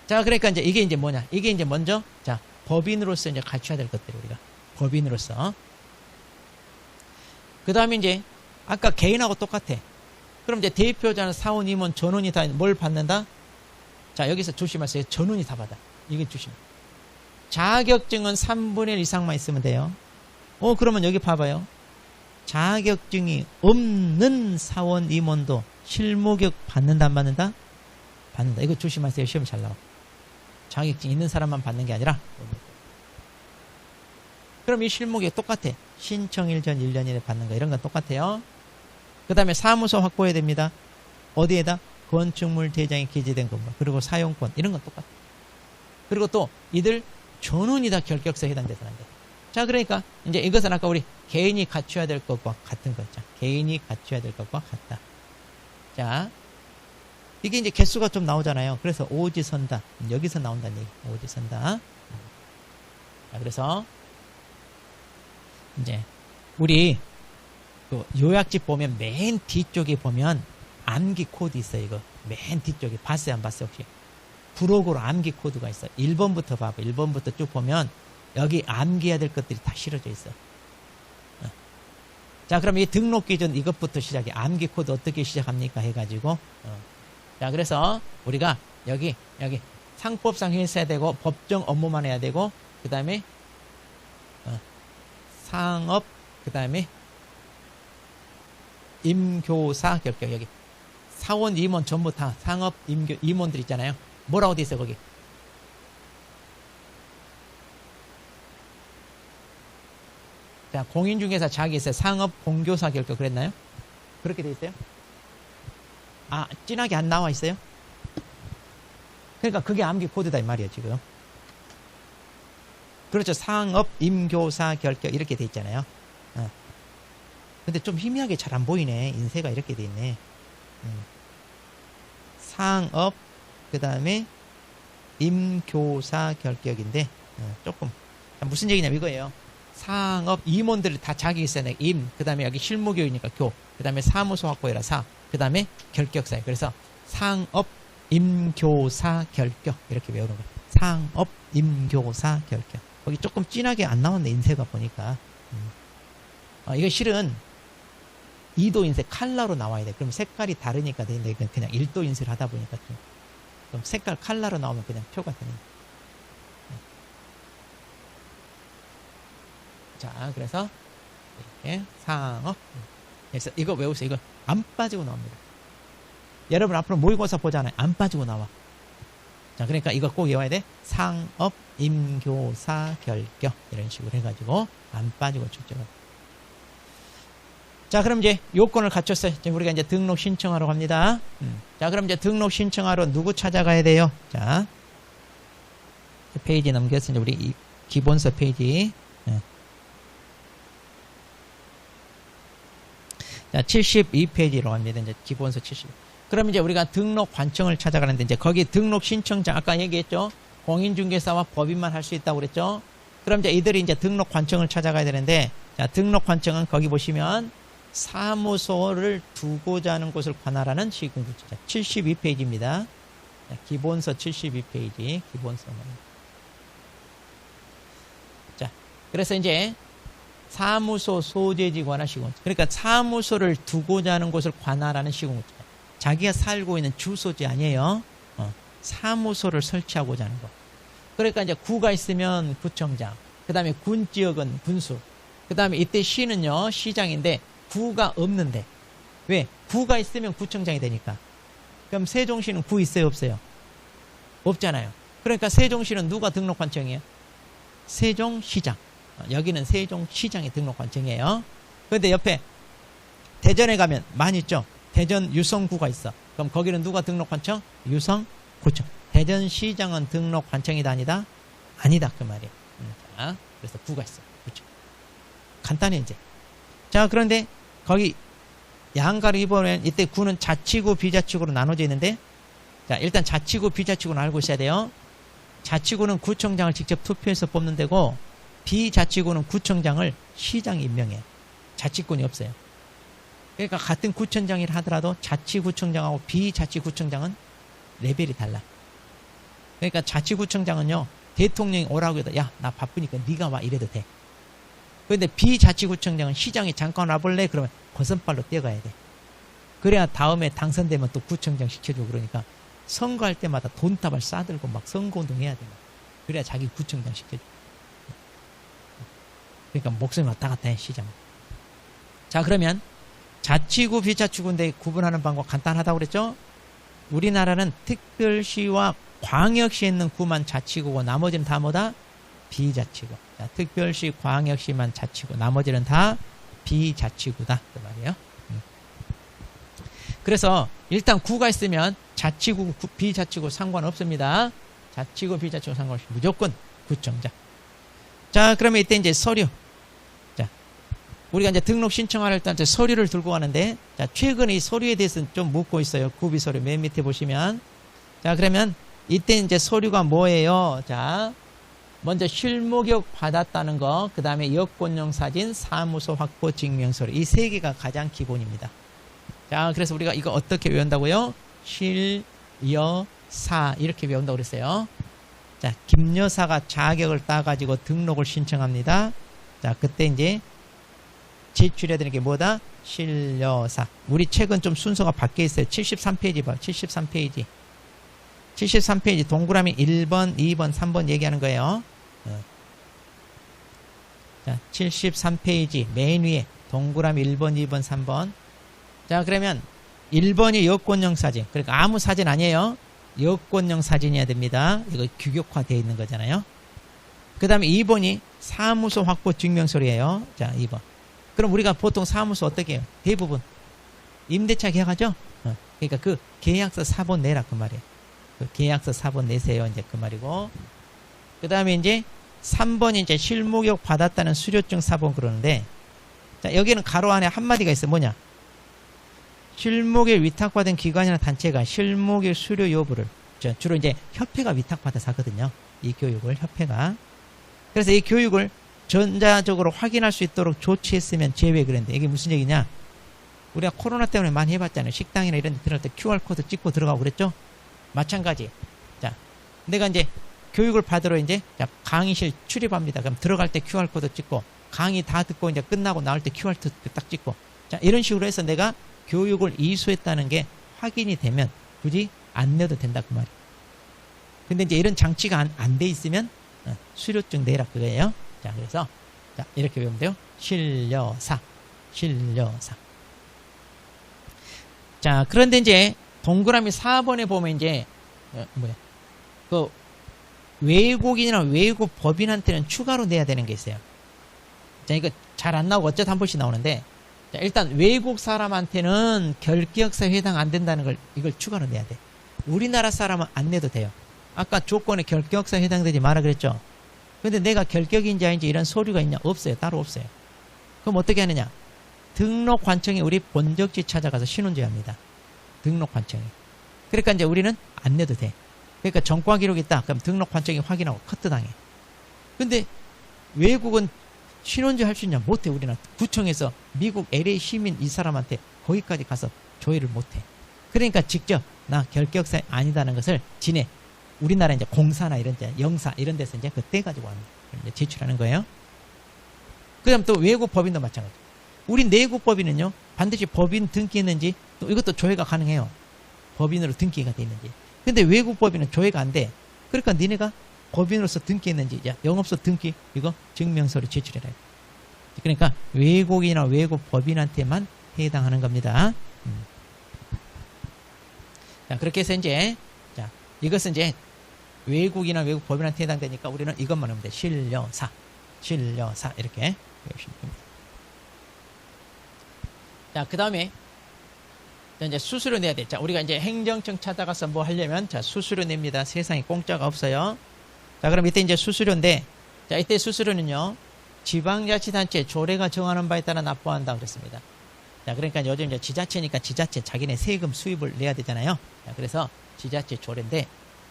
자, 그러니까 이제 이게 이제 뭐냐? 이게 이제 먼저, 자, 법인으로서 이제 갖춰야 될 것들, 우리가. 법인으로서. 그 다음에 이제, 아까 개인하고 똑같아. 그럼 이제 대표자는 사원, 임원, 전원이 다 뭘 받는다? 자, 여기서 조심하세요. 전원이 다 받아. 이게 조심. 자격증은 3분의 1 이상만 있으면 돼요. 그러면 여기 봐봐요. 자격증이 없는 사원, 임원도 실무격 받는다, 안 받는다? 받는다. 이거 조심하세요. 시험 잘 나와. 자격증 있는 사람만 받는 게 아니라. 그럼 이 실무격 똑같아. 신청일 전 1년 이내 받는 거 이런 건 똑같아요. 그 다음에 사무소 확보해야 됩니다. 어디에다? 건축물 대장에 기재된 건물. 그리고 사용권 이런 건 똑같아. 그리고 또 이들 전원이 다 결격서에 해당돼서 안 돼. 자, 그러니까 이제 이것은 아까 우리 개인이 갖춰야 될 것과 같은 거죠. 개인이 갖춰야 될 것과 같다. 자, 이게 이제 개수가 좀 나오잖아요. 그래서 오지선다. 여기서 나온다는 얘기. 오지선다. 자, 그래서 이제 우리 그 요약집 보면 맨 뒤쪽에 보면 암기 코드 있어요. 이거 맨 뒤쪽에 봤어요, 안 봤어요 혹시? 부록으로 암기 코드가 있어. 1번부터 봐봐. 1번부터 쭉 보면 여기 암기해야 될 것들이 다 실어져 있어. 자, 그럼 이 등록 기준 이것부터 시작해. 암기 코드 어떻게 시작합니까? 해가지고. 자, 그래서 우리가 여기 상법상 했어야 되고 법정 업무만 해야 되고 그 다음에 상업 그 다음에 임교사 결격 여기 사원 임원 전부 다 상업 임원들 있잖아요. 뭐라고 돼 있어 거기? 자, 공인중개사 자격이 있어요. 상업 공교사 결격 그랬나요? 그렇게 돼 있어요? 아, 진하게 안 나와 있어요? 그러니까 그게 암기 코드다 이 말이에요 지금. 그렇죠. 상업 임교사 결격 이렇게 돼 있잖아요. 근데 좀 희미하게 잘 안 보이네. 인쇄가 이렇게 돼 있네. 상업 그 다음에 임교사 결격인데 조금 무슨 얘기냐면 이거예요. 상업 임원들이 다 자격이 있어야 돼. 그 다음에 여기 실무교이니까 교, 그 다음에 사무소 확보해라 사, 그 다음에 결격사예요. 그래서 상업 임교사 결격 이렇게 외우는 거예요. 상업 임교사 결격. 거기 조금 진하게 안 나왔네 인쇄가 보니까. 이거 실은 2도 인쇄 칼라로 나와야 돼. 그럼 색깔이 다르니까 되는데 그냥 1도 인쇄를 하다 보니까 좀 색깔 칼라로 나오면 그냥 표가 되는. 자, 그래서 이렇게 상업. 그래서 이거 외우세요. 이거 안 빠지고 나옵니다. 여러분 앞으로 모의고사 보잖아요. 안 빠지고 나와. 자, 그러니까 이거 꼭 외워야 돼. 상업 임교사 결격 이런 식으로 해가지고 안 빠지고 출제가. 자, 그럼 이제 요건을 갖췄어요. 이제 우리가 이제 등록 신청하러 갑니다. 자, 그럼 이제 등록 신청하러 누구 찾아가야 돼요? 자, 페이지 넘겨서 이제 우리 이 기본서 페이지. 자, 72페이지로 갑니다. 이제 기본서 70. 그럼 이제 우리가 등록 관청을 찾아가는데 이제 거기 등록 신청자 아까 얘기했죠? 공인중개사와 법인만 할 수 있다고 그랬죠? 그럼 이제 이들이 이제 등록 관청을 찾아가야 되는데 자, 등록 관청은 거기 보시면 사무소를 두고자 하는 곳을 관할하는 시군구청. 72페이지입니다. 기본서 72페이지. 기본서. 자, 그래서 이제 사무소 소재지 관할 시군구청. 그러니까 사무소를 두고자 하는 곳을 관할하는 시군구청. 자기가 살고 있는 주소지 아니에요. 사무소를 설치하고자 하는 거. 그러니까 이제 구가 있으면 구청장, 그 다음에 군지역은 군수, 그 다음에 이때 시는요, 시장인데 구가 없는데. 왜? 구가 있으면 구청장이 되니까. 그럼 세종시는 구 있어요, 없어요? 없잖아요. 그러니까 세종시는 누가 등록관청이에요? 세종시장. 여기는 세종시장이 등록관청이에요. 그런데 옆에 대전에 가면 많이 있죠? 대전 유성구가 있어. 그럼 거기는 누가 등록관청? 유성구청. 대전시장은 등록관청이다 아니다? 아니다 그 말이에요. 자, 그래서 구가 있어. 그렇죠. 간단해 이제. 자, 그런데 거기 양가를 입어면 이때 구는 자치구 비자치구로 나눠져 있는데, 자, 일단 자치구 비자치구는 알고 있어야 돼요. 자치구는 구청장을 직접 투표해서 뽑는 데고, 비자치구는 구청장을 시장이 임명해. 자치권이 없어요. 그러니까 같은 구청장이라 하더라도 자치구청장하고 비자치구청장은 레벨이 달라. 그러니까 자치구청장은요, 대통령이 오라고 해도 야, 나 바쁘니까 네가 와 이래도 돼. 그런데 비자치구청장은 시장이 잠깐 와볼래? 그러면 거선발로 뛰어가야 돼. 그래야 다음에 당선되면 또 구청장 시켜주고. 그러니까 선거할 때마다 돈다발 싸들고 막 선거운동 해야 돼. 그래야 자기 구청장 시켜줘. 그러니까 목소리 왔다 갔다 해, 시장. 자, 그러면 자치구 비자치구인데 구분하는 방법 간단하다고 그랬죠? 우리나라는 특별시와 광역시에 있는 구만 자치구고 나머지는 다 뭐다? 비자치구. 자, 특별시, 광역시만 자치구, 나머지는 다 비자치구다 그 말이에요. 그래서 일단 구가 있으면 자치구, 비자치구 상관없습니다. 자치구, 비자치구 상관없이 무조건 구청장. 자, 그러면 이때 이제 서류. 자, 우리가 이제 등록 신청할 때 서류를 들고 가는데, 자, 최근에 이 서류에 대해서는 좀 묻고 있어요. 구비 서류 맨 밑에 보시면. 자, 그러면 이때 이제 서류가 뭐예요? 자, 먼저 실무교육 받았다는 거, 그 다음에 여권용 사진, 사무소 확보 증명서류. 이 세 개가 가장 기본입니다. 자, 그래서 우리가 이거 어떻게 외운다고요? 실, 여, 사 이렇게 외운다고 그랬어요. 자, 김여사가 자격을 따가지고 등록을 신청합니다. 자, 그때 이제 제출해야 되는 게 뭐다? 실여사. 우리 책은 좀 순서가 바뀌어 있어요. 73페이지 봐. 73페이지. 73페이지 동그라미 1번, 2번, 3번 얘기하는 거예요. 자, 73페이지 맨 위에 동그라미 1번, 2번, 3번. 자, 그러면 1번이 여권용 사진. 그러니까 아무 사진 아니에요. 여권용 사진이어야 됩니다. 이거 규격화되어 있는 거잖아요. 그 다음에 2번이 사무소 확보 증명서류예요. 자, 2번. 그럼 우리가 보통 사무소 어떻게 해요? 대부분 임대차 계약하죠? 그러니까 그 계약서 사본 내라 그 말이에요. 그 계약서 사본 내세요. 이제 그 말이고. 그 다음에 이제 3번이 이제 실무교육 받았다는 수료증 사본 그러는데, 자, 여기는 가로 안에 한마디가 있어요. 뭐냐? 실무교육 위탁받은 기관이나 단체가 실무교육 수료 여부를, 주로 이제 협회가 위탁받아서 하거든요. 이 교육을 협회가. 그래서 이 교육을 전자적으로 확인할 수 있도록 조치했으면 제외 그랬는데, 이게 무슨 얘기냐? 우리가 코로나 때문에 많이 해봤잖아요. 식당이나 이런 데 들어갈 때 QR코드 찍고 들어가고 그랬죠? 마찬가지. 자, 내가 이제 교육을 받으러 이제 강의실 출입합니다. 그럼 들어갈 때 QR코드 찍고, 강의 다 듣고 이제 끝나고 나올 때 QR코드 딱 찍고, 자, 이런 식으로 해서 내가 교육을 이수했다는 게 확인이 되면 굳이 안 내도 된다 그 말이에요. 근데 이제 이런 장치가 안 돼 있으면 수료증 내라 그거예요. 자, 그래서 자, 이렇게 외우면 돼요. 실여사, 실여사. 자, 그런데 이제 동그라미 4번에 보면 이제 그 외국인이나 외국 법인한테는 추가로 내야 되는 게 있어요. 자, 이거 잘 안 나오고 어쩌다 한 번씩 나오는데, 자, 일단 외국 사람한테는 결격사에 해당 안 된다는 걸 이걸 추가로 내야 돼. 우리나라 사람은 안 내도 돼요. 아까 조건에 결격사에 해당되지 마라 그랬죠. 근데 내가 결격인지 아닌지 이런 서류가 있냐? 없어요. 따로 없어요. 그럼 어떻게 하느냐? 등록관청이 우리 본적지 찾아가서 신원제합니다. 등록관청이. 그러니까 이제 우리는 안 내도 돼. 그러니까 전과 기록이 있다. 그럼 등록관청이 확인하고 커트당해. 근데 외국은 신원제 할 수 있냐? 못해. 우리는 구청에서 미국 LA 시민 이 사람한테 거기까지 가서 조회를 못해. 그러니까 직접 나 결격사 아니다는 것을 지네. 우리나라 이제 공사나 이런 데, 영사 이런 데서 이제 그때 가지고 이제 제출하는 거예요. 그 다음 또 외국 법인도 마찬가지. 우리 내국 법인은요, 반드시 법인 등기했는지, 또 이것도 조회가 가능해요. 법인으로 등기가 돼 있는지. 근데 외국 법인은 조회가 안 돼. 그러니까 니네가 법인으로서 등기했는지, 야, 영업소 등기, 이거 증명서를 제출해라. 그러니까 외국인이나 외국 법인한테만 해당하는 겁니다. 자, 그렇게 해서 이제, 자, 이것은 이제 외국이나 외국 법인한테 해당되니까 우리는 이것만 하면 돼. 신료사. 이렇게 외우시면 됩니다. 자, 그 다음에, 이제 수수료 내야 돼. 자, 우리가 이제 행정청 찾아가서 뭐 하려면, 자, 수수료 냅니다. 세상에 공짜가 없어요. 자, 그럼 이때 이제 수수료인데, 자, 이때 수수료는요, 지방자치단체 조례가 정하는 바에 따라 납부한다 그랬습니다. 자, 그러니까 요즘 이제 지자체니까 지자체 자기네 세금 수입을 내야 되잖아요. 자, 그래서 지자체 조례인데,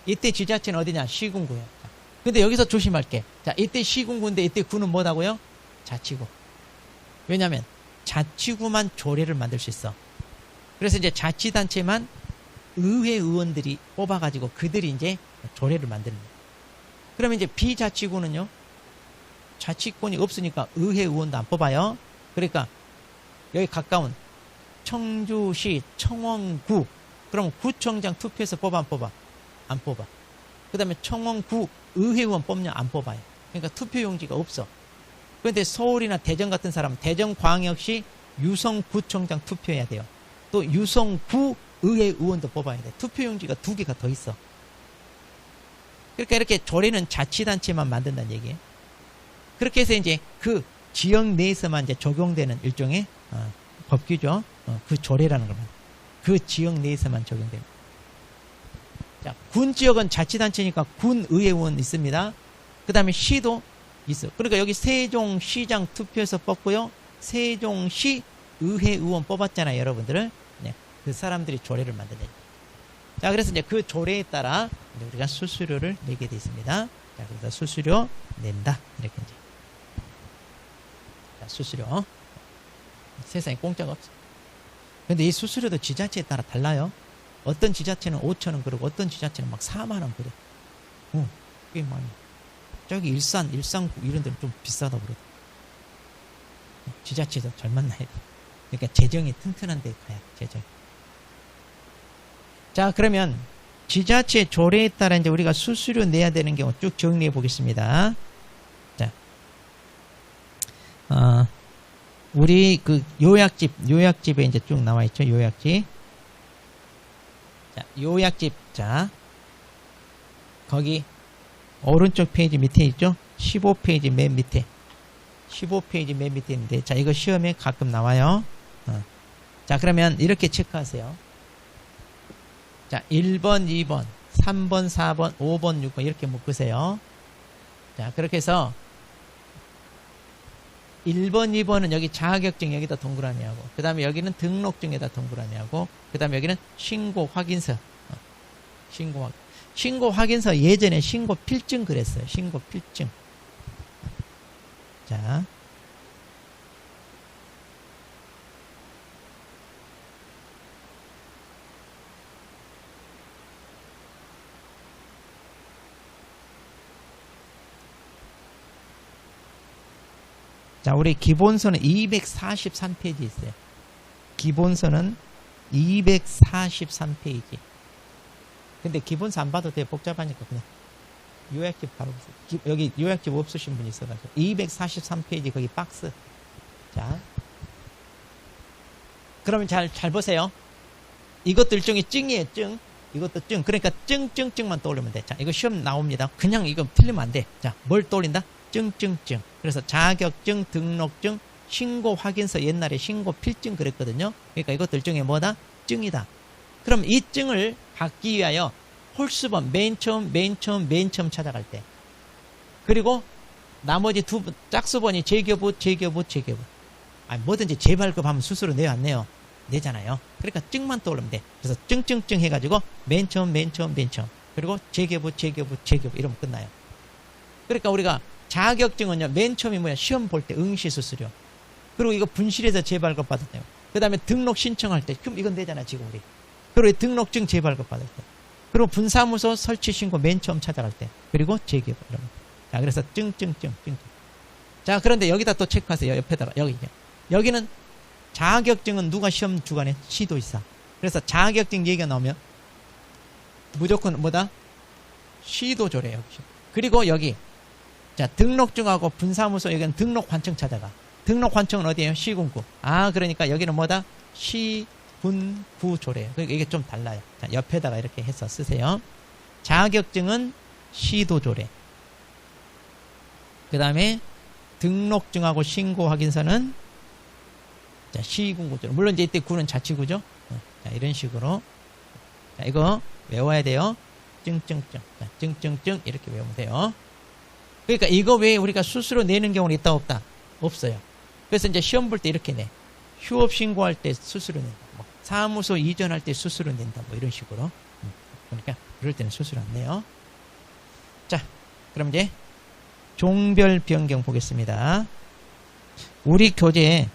이때 지자체는 어디냐? 시군구예요. 자, 근데 여기서 조심할 게, 자, 이때 시군구인데 이때 구는 뭐다고요? 자치구. 왜냐면 자치구만 조례를 만들 수 있어. 그래서 이제 자치단체만 의회 의원들이 뽑아가지고 그들이 이제 조례를 만드는 거예요. 그러면 이제 비자치구는요, 자치권이 없으니까 의회 의원도 안 뽑아요. 그러니까 여기 가까운 청주시 청원구, 그럼 구청장 투표해서 뽑아 안 뽑아? 안 뽑아. 그 다음에 청원구 의회의원 뽑냐? 안 뽑아요. 그러니까 투표용지가 없어. 그런데 서울이나 대전 같은 사람은 대전광역시 유성구청장 투표해야 돼요. 또 유성구 의회의원도 뽑아야 돼. 투표용지가 2개가 더 있어. 그러니까 이렇게 조례는 자치단체만 만든다는 얘기예요. 그렇게 해서 이제 그 지역 내에서만 이제 적용되는 일종의 법규죠. 그 조례라는 겁니다. 그 지역 내에서만 적용됩니다. 자, 군 지역은 자치단체니까 군의회의원 있습니다. 그 다음에 시도 있어. 그러니까 여기 세종시장 투표해서 뽑고요. 세종시 의회의원 뽑았잖아요, 여러분들을. 네, 그 사람들이 조례를 만드는. 자, 그래서 이제 그 조례에 따라 이제 우리가 수수료를 내게 되어 있습니다. 자, 그래서 수수료 낸다. 이렇게 이제. 자, 수수료. 세상에 공짜가 없어. 근데 이 수수료도 지자체에 따라 달라요. 어떤 지자체는 5,000원 그러고 어떤 지자체는 막 4만원 그래. 꽤 많이. 저기 일산구 이런 데는 좀 비싸다고 그래. 지자체도 잘 만나야 돼. 그러니까 재정이 튼튼한 데 가야 돼, 재정. 자, 그러면 지자체 조례에 따라 이제 우리가 수수료 내야 되는 경우 쭉 정리해 보겠습니다. 자, 우리 그 요약집에 이제 쭉 나와 있죠, 요약집. 자, 요약집. 자, 거기 오른쪽 페이지 밑에 있죠? 15페이지 맨 밑에. 15페이지 맨 밑에 있는데, 자, 이거 시험에 가끔 나와요. 자, 그러면 이렇게 체크하세요. 자, 1번, 2번, 3번, 4번, 5번, 6번 이렇게 묶으세요. 자, 그렇게 해서 1번, 2번은 여기 자격증 여기다 동그라미 하고, 그 다음에 여기는 등록증에다 동그라미 하고, 그 다음에 여기는 신고 확인서. 신고 확인서 예전에 신고 필증 그랬어요. 신고 필증. 자. 자, 우리 기본서는 243페이지 있어요. 기본서는 243페이지. 근데 기본서 안 봐도 돼. 복잡하니까 그냥 요약집 바로 보세요. 여기 요약집 없으신 분이 있어가지고 243페이지 거기 박스. 자, 그러면 잘 보세요. 이것도 일종의 증이에요. 증. 이것도 증. 그러니까 증만 떠올리면 돼. 자, 이거 시험 나옵니다. 그냥 이거 틀리면 안 돼. 자, 뭘 떠올린다? 증. 그래서 자격증, 등록증, 신고 확인서, 옛날에 신고 필증 그랬거든요. 그러니까 이것도 일종의 뭐다? 증이다. 그럼 이 증을 받기 위하여 홀수번 맨 처음 찾아갈 때, 그리고 나머지 짝수번이 재교부. 아니, 뭐든지 재발급하면 수수료 내요, 안 내요? 내잖아요. 그러니까 증만 떠올리면 돼. 그래서 증 해가지고 맨 처음. 그리고 재교부 이러면 끝나요. 그러니까 우리가 자격증은요, 맨 처음이 뭐야? 시험 볼 때 응시 수수료. 그리고 이거 분실해서 재발급 받았대요. 그 다음에 등록 신청할 때, 그럼 이건 내잖아, 지금 우리. 그리고 등록증 재발급 받을 때. 그리고 분사무소 설치 신고 맨 처음 찾아갈 때. 그리고 재개발. 자, 그래서 증. 자, 그런데 여기다 또 체크하세요. 옆에다가. 여기는 자격증은 누가 시험 주관해? 시도지사. 그래서 자격증 얘기가 나오면 무조건 뭐다? 시도조례요. 그리고 여기 자 등록증하고 분사무소 여기는 등록관청 찾아가. 등록관청은 어디예요? 시군구. 아 그러니까 여기는 뭐다? 시군구조례요. 그러니까 이게 좀 달라요. 자, 옆에다가 이렇게 해서 쓰세요. 자격증은 시도조례. 그 다음에 등록증하고 신고확인서는 자, 시군구조례. 물론 이제 이때 구는 자치구죠. 자, 이런 식으로. 자, 이거 외워야 돼요. 증증증. 자, 증증증 이렇게 외우면 돼요. 그러니까 이거 외에 우리가 수수료 내는 경우는 있다 없다? 없어요. 그래서 이제 시험 볼 때 이렇게 내. 휴업 신고할 때 수수료 낸다. 뭐 사무소 이전할 때 수수료 낸다. 뭐 이런 식으로. 그러니까 그럴 때는 수수료 안 내요. 자, 그럼 이제 종별 변경 보겠습니다. 우리 교재에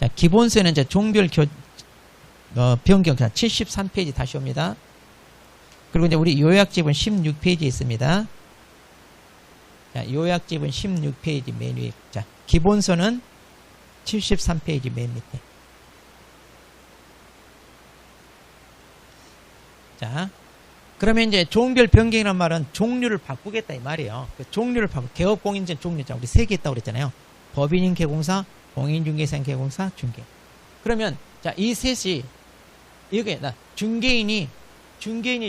자, 기본서에는 이제 종별 변경 자, 73페이지 다시 옵니다. 그리고 이제 우리 요약집은 16페이지에 있습니다. 자, 요약집은 16페이지 맨 위에. 자, 기본서는 73페이지 맨 밑에. 자, 그러면 이제 종별 변경이란 말은 종류를 바꾸겠다 이 말이에요. 그 종류를 개업공인전 종류자 우리 3개 있다고 그랬잖아요. 법인인 개공사, 공인중개사인 개공사, 중개. 그러면 자, 이 셋이 이게 나 중개인이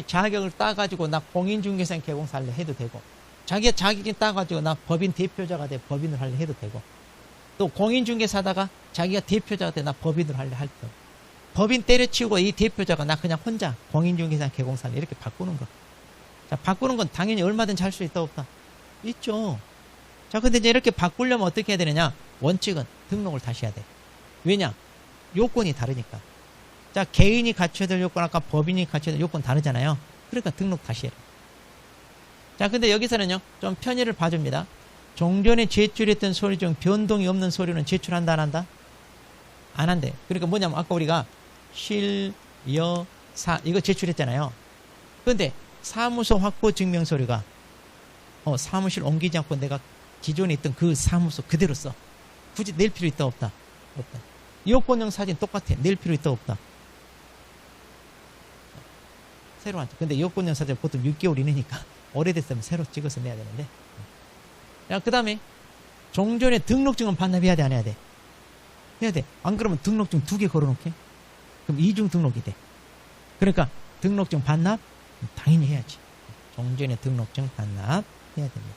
자격을 따가지고 나 공인중개사인 개공사 할래 해도 되고, 자기가 자격이 따가지고 나 법인 대표자가 돼 법인을 할래 해도 되고, 또 공인중개사다가 자기가 대표자가 돼 나 법인을 할래 할 때, 법인 때려치우고 이 대표자가 나 그냥 혼자 공인중개사 개공사 할래 이렇게 바꾸는 거. 자, 바꾸는 건 당연히 얼마든지 할 수 있다 없다? 있죠. 자, 근데 이제 이렇게 바꾸려면 어떻게 해야 되느냐? 원칙은 등록을 다시 해야 돼. 왜냐? 요건이 다르니까. 자, 개인이 갖춰야 될 요건, 아까 법인이 갖춰야 될 요건 다르잖아요. 그러니까 등록 다시 해라. 자, 근데 여기서는요, 좀 편의를 봐줍니다. 종전에 제출했던 서류 중 변동이 없는 서류는 제출한다, 안 한다? 안 한대. 그러니까 뭐냐면, 아까 우리가 실, 여, 사, 이거 제출했잖아요. 근데 사무소 확보 증명 서류가, 사무실 옮기지 않고 내가 기존에 있던 그 사무소 그대로 써. 굳이 낼 필요 있다, 없다? 없다. 여권용 사진 똑같아. 낼 필요 있다, 없다? 새로 안 찍. 근데 여권용 사진 보통 6개월 이내니까 오래됐으면 새로 찍어서 내야 되는데. 자, 그 다음에 종전에 등록증은 반납해야 돼, 안 해야 돼? 해야 돼. 안 그러면 등록증 2개 걸어놓게? 그럼 이중 등록이 돼. 그러니까 등록증 반납? 당연히 해야지. 종전에 등록증 반납 해야 됩니다.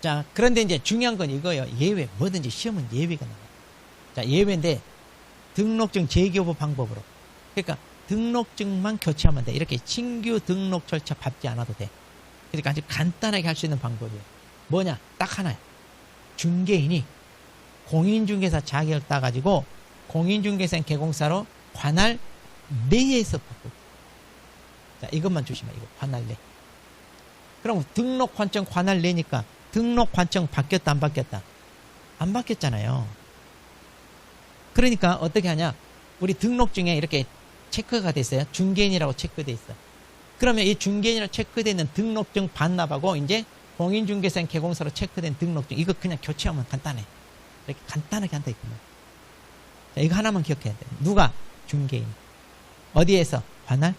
자, 그런데 이제 중요한 건 이거예요. 예외. 뭐든지 시험은 예외가 나와요. 자, 예외인데 등록증 재교부 방법으로. 그러니까 등록증만 교체하면 돼. 이렇게 신규 등록 절차 밟지 않아도 돼. 그러니까 아주 간단하게 할 수 있는 방법이에요. 뭐냐? 딱 하나야. 중개인이 공인중개사 자격을 따가지고 공인중개사 개공사로 관할 내에서 바꾸고. 자, 이것만 조심해. 이거 관할 내. 그럼 등록관청 관할 내니까 등록관청 바뀌었다 안 바뀌었다? 안 바뀌었잖아요. 그러니까 어떻게 하냐? 우리 등록증에 이렇게 체크가 돼 있어요. 중개인이라고 체크돼 있어. 그러면 이 중개인이라고 체크되어 있는 등록증 반납하고 이제 공인중개사 개공사로 체크된 등록증 이거 그냥 교체하면 간단해. 이렇게 간단하게 한다 있구나. 자, 이거 하나만 기억해야 돼. 누가? 중개인. 어디에서? 관할?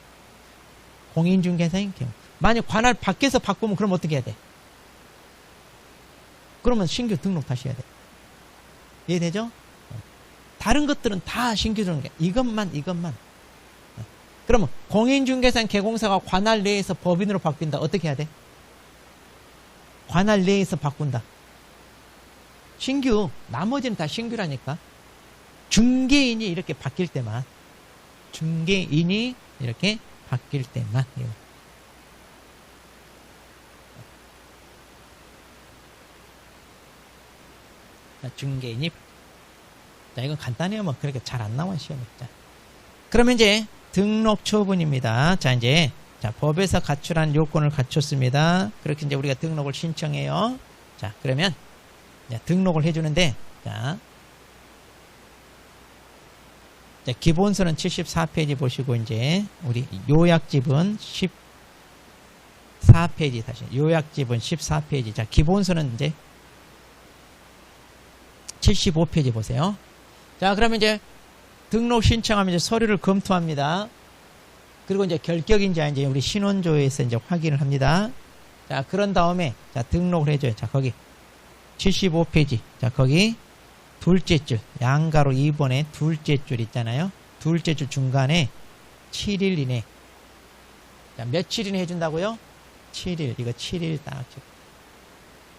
공인중개사인 개공. 만약 관할 밖에서 바꾸면 그럼 어떻게 해야 돼? 그러면 신규 등록 다시 해야 돼. 이해되죠? 다른 것들은 다 신규 등록. 이것만. 그러면 공인중개사 개공사가 관할 내에서 법인으로 바뀐다. 어떻게 해야 돼? 관할 내에서 바꾼다. 신규. 나머지는 다 신규라니까. 중개인이 이렇게 바뀔 때만. 중개인이 이렇게 바뀔 때만. 중개인이. 자, 이건 간단해요. 뭐, 그렇게 잘 안 나와, 시험에. 자. 그러면 이제 등록 처분입니다. 자, 이제, 자, 법에서 갖추란 요건을 갖췄습니다. 그렇게 이제 우리가 등록을 신청해요. 자, 그러면, 자, 등록을 해주는데, 자, 기본서는 74페이지 보시고, 이제, 우리 요약집은 14페이지 다시, 요약집은 14페이지. 자, 기본서는 이제, 75페이지 보세요. 자, 그러면 이제 등록 신청하면 이제 서류를 검토합니다. 그리고 이제 결격인지 아닌지 우리 신원조에서 이제 확인을 합니다. 자, 그런 다음에, 자, 등록을 해줘요. 자, 거기, 75페이지. 자, 거기, 둘째 줄. 양가로 2번에 둘째 줄 있잖아요. 둘째 줄 중간에 7일 이내. 자, 며칠 이내 해준다고요? 7일. 이거 7일 딱.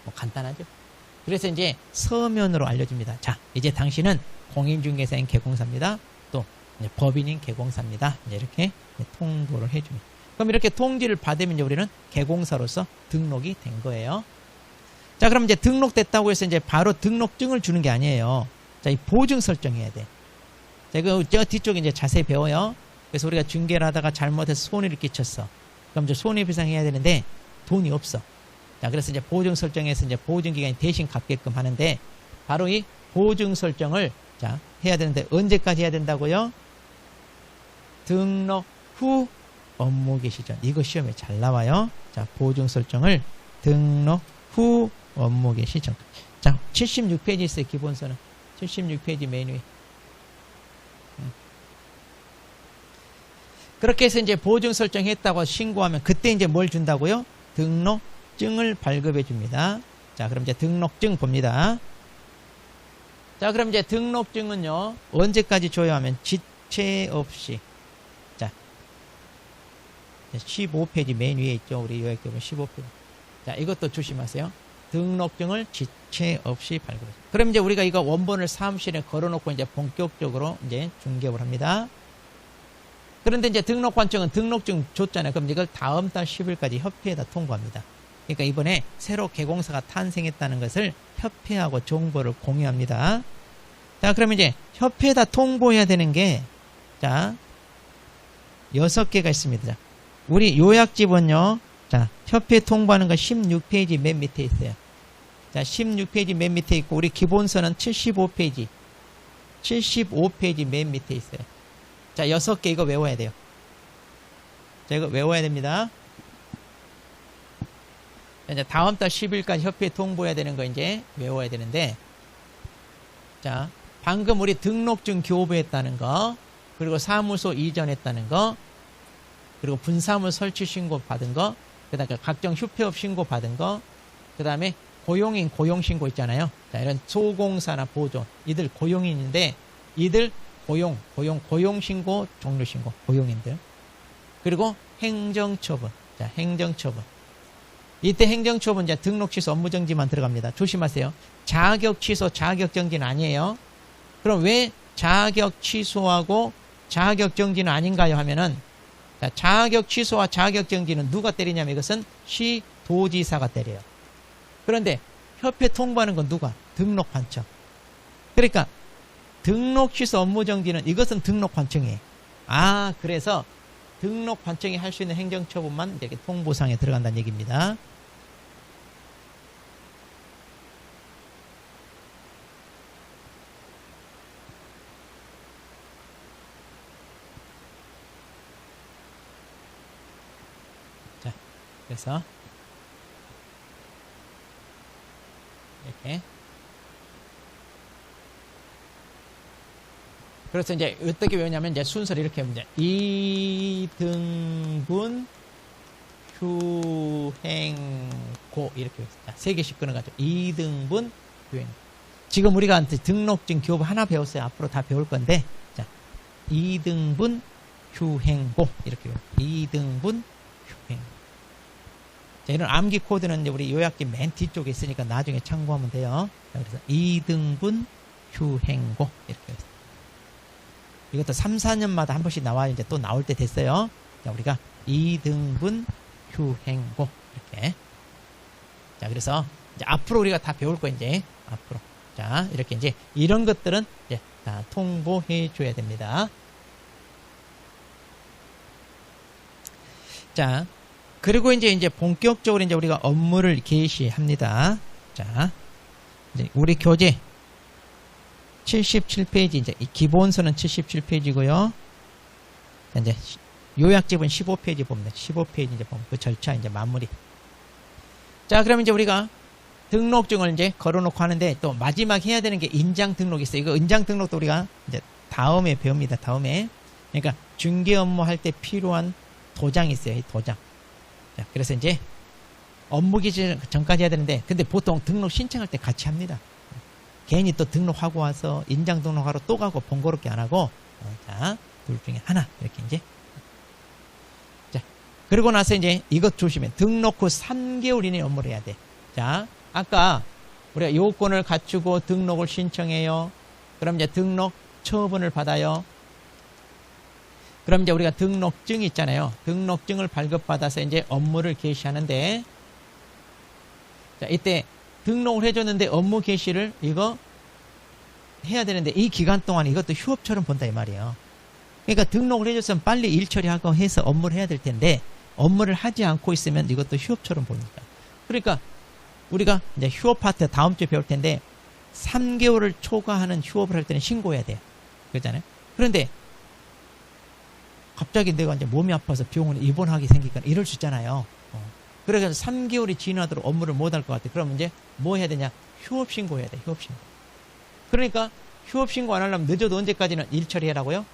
뭐, 간단하죠? 그래서 이제 서면으로 알려줍니다. 자, 이제 당신은 공인중개사인 개공사입니다. 또, 이제 법인인 개공사입니다. 이제 이렇게 통보를 해줍니다. 그럼 이렇게 통지를 받으면 이제 우리는 개공사로서 등록이 된 거예요. 자, 그럼 이제 등록됐다고 해서 이제 바로 등록증을 주는 게 아니에요. 자, 이 보증 설정해야 돼. 자, 이거 저 뒤쪽에 이제 자세히 배워요. 그래서 우리가 중개를 하다가 잘못해서 손해를 끼쳤어. 그럼 이제 손해배상 해야 되는데 돈이 없어. 자, 그래서 이제 보증 설정해서 이제 보증기간이 대신 갚게끔 하는데 바로 이 보증 설정을 자, 해야 되는데 언제까지 해야 된다고요? 등록 후 업무 개시 전. 이거 시험에 잘 나와요. 자, 보증 설정을 등록 후 업무 개시 전. 자, 76페이지 있어요. 기본서는. 76페이지 메인 위에. 그렇게 해서 이제 보증 설정했다고 신고하면 그때 이제 뭘 준다고요? 등록증을 발급해 줍니다. 자, 그럼 이제 등록증 봅니다. 자, 그럼 이제 등록증은요, 언제까지 줘야 하면 지체 없이. 자, 15페이지 맨 위에 있죠. 우리 요약교본 15페이지. 자, 이것도 조심하세요. 등록증을 지체 없이 발급해 줍니다. 그럼 이제 우리가 이거 원본을 사무실에 걸어놓고 이제 본격적으로 이제 중개업을 합니다. 그런데 이제 등록관청은 등록증 줬잖아요. 그럼 이걸 다음 달 10일까지 협회에다 통보합니다. 그러니까 이번에 새로 개공사가 탄생했다는 것을 협회하고 정보를 공유합니다. 자, 그러면 이제 협회에다 통보해야 되는 게, 자, 6개가 있습니다. 자, 우리 요약집은요, 자, 협회 통보하는 거 16페이지 맨 밑에 있어요. 자, 16페이지 맨 밑에 있고, 우리 기본서는 75페이지. 75페이지 맨 밑에 있어요. 자, 6개 이거 외워야 돼요. 자, 이거 외워야 됩니다. 이제 다음 달 10일까지 협회에 통보해야 되는 거 이제 외워야 되는데, 자, 방금 우리 등록증 교부했다는 거, 그리고 사무소 이전했다는 거, 그리고 분사물 설치 신고 받은 거, 그 다음에 각종 휴폐업 신고 받은 거, 그 다음에 고용인 고용 신고 있잖아요. 자, 이런 소공사나 보존, 이들 고용인인데, 이들 고용 신고, 종료 신고, 고용인들. 그리고 행정처분. 자, 행정처분. 이때 행정처분 이제 등록 취소 업무 정지만 들어갑니다. 조심하세요. 자격 취소, 자격 정지는 아니에요. 그럼 왜 자격 취소하고 자격 정지는 아닌가요? 하면은, 자, 자격 취소와 자격 정지는 누가 때리냐면 이것은 시도지사가 때려요. 그런데 협회 통보하는 건 누가? 등록관청. 그러니까 등록 취소 업무 정지는 이것은 등록관청이에요. 아, 그래서 등록관청이 할 수 있는 행정처분만 이렇게 통보상에 들어간다는 얘기입니다. 자, 그래서 이렇게. 그래서 이제 어떻게 외우냐면 이제 순서를 이렇게 하면 이제 2등분 휴행고 이렇게 외웠습니다. 3개씩 끊어가지고 2등분 휴행. 지금 우리가 등록증 교부 하나 배웠어요. 앞으로 다 배울 건데, 자, 2등분 휴행고 이렇게 외워요. 2등분 휴행. 자, 이런 암기 코드는 이제 우리 요약기 맨 뒤쪽에 있으니까 나중에 참고하면 돼요. 자, 그래서 2등분 휴행고 이렇게 외웠습니다. 이것도 3, 4년마다 한 번씩 나와야 이제 또 나올 때 됐어요. 자, 우리가 2등분 휴행고 이렇게. 자, 그래서 이제 앞으로 우리가 다 배울 거 이제 앞으로. 자, 이렇게 이제 이런 것들은 이제 다 통보해 줘야 됩니다. 자, 그리고 이제 본격적으로 이제 우리가 업무를 개시합니다. 자, 이제 우리 교재 77페이지, 이제 기본서는 77페이지고요. 이제 요약집은 15페이지 보면 돼. 15페이지 이제 보면 그 절차 이제 마무리. 자, 그럼 이제 우리가 등록증을 이제 걸어놓고 하는데 또 마지막 해야 되는 게 인장 등록이 있어요. 이거 인장 등록도 우리가 이제 다음에 배웁니다. 다음에. 그러니까 중개 업무 할 때 필요한 도장이 있어요. 이 도장. 자, 그래서 이제 업무 개시 전까지 해야 되는데, 근데 보통 등록 신청할 때 같이 합니다. 괜히 또 등록하고 와서 인장 등록하러 또 가고 번거롭게 안 하고, 자, 둘 중에 하나 이렇게 이제. 자, 그러고 나서 이제 이것 조심해. 등록 후 3개월 이내 업무를 해야 돼. 자, 아까 우리가 요건을 갖추고 등록을 신청해요. 그럼 이제 등록 처분을 받아요. 그럼 이제 우리가 등록증이 있잖아요. 등록증을 발급받아서 이제 업무를 개시하는데, 자, 이때 등록을 해줬는데 업무 개시를 이거 해야 되는데 이 기간 동안 이것도 휴업처럼 본다 이 말이에요. 그러니까 등록을 해줬으면 빨리 일 처리하고 해서 업무를 해야 될 텐데 업무를 하지 않고 있으면 이것도 휴업처럼 보니까. 그러니까 우리가 이제 휴업 파트 다음 주에 배울 텐데 3개월을 초과하는 휴업을 할 때는 신고해야 돼요. 그렇잖아요. 그런데 갑자기 내가 이제 몸이 아파서 병원에 입원하게 생기거나 이럴 수 있잖아요. 그래서 3개월이 지나도록 업무를 못 할 것 같아. 그러면 이제 뭐 해야 되냐? 휴업 신고해야 돼. 휴업 신고. 그러니까 휴업 신고 안 하려면 늦어도 언제까지는 일 처리해라고요?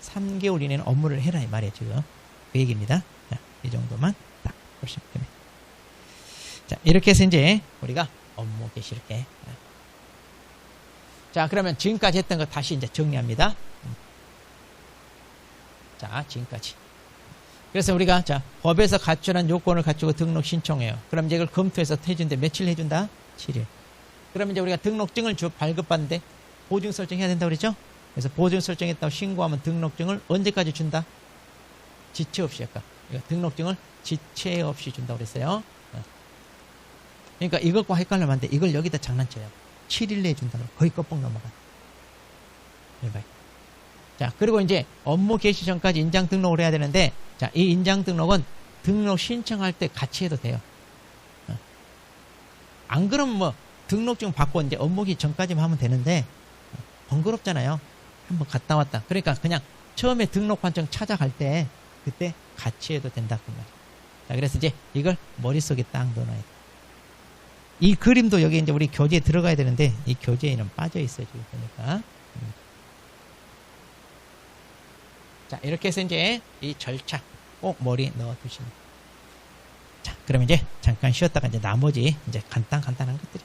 3개월 이내는 업무를 해라 이 말이에요. 지금 그 얘기입니다. 자, 이 정도만 딱 보시면 됩니다. 자, 이렇게 해서 이제 우리가 업무 개시 이렇게. 자, 그러면 지금까지 했던 거 다시 이제 정리합니다. 자, 지금까지. 그래서 우리가 자, 법에서 갖추는 요건을 갖추고 등록 신청해요. 그럼 이제 이걸 검토해서 해준대. 며칠 해준다? 7일. 그러면 이제 우리가 등록증을 발급받는데 보증 설정해야 된다고 그랬죠? 그래서 보증 설정했다고 신고하면 등록증을 언제까지 준다? 지체 없이 아까. 등록증을 지체 없이 준다고 그랬어요. 그러니까 이것과 헷갈리면 안 돼. 이걸 여기다 장난쳐요. 7일 내에 준다고. 거의 껍벅 넘어가. 해봐요. 자, 그리고 이제 업무 개시 전까지 인장 등록을 해야 되는데, 자, 이 인장 등록은 등록 신청할 때 같이 해도 돼요. 안 그러면 뭐 등록증 받고 이제 업무 개시 전까지만 하면 되는데 번거롭잖아요. 한번 갔다 왔다. 그러니까 그냥 처음에 등록관청 찾아갈 때 그때 같이 해도 된다 그 말이에요. 자, 그래서 이제 이걸 머릿속에 딱 넣어놔야 돼. 이 그림도 여기 이제 우리 교재에 들어가야 되는데 이 교재에는 빠져 있어요 지금 보니까. 자, 이렇게 해서 이제 이 절차 꼭 머리에 넣어 두시면. 자, 그럼 이제 잠깐 쉬었다가 이제 나머지 이제 간단한 것들이.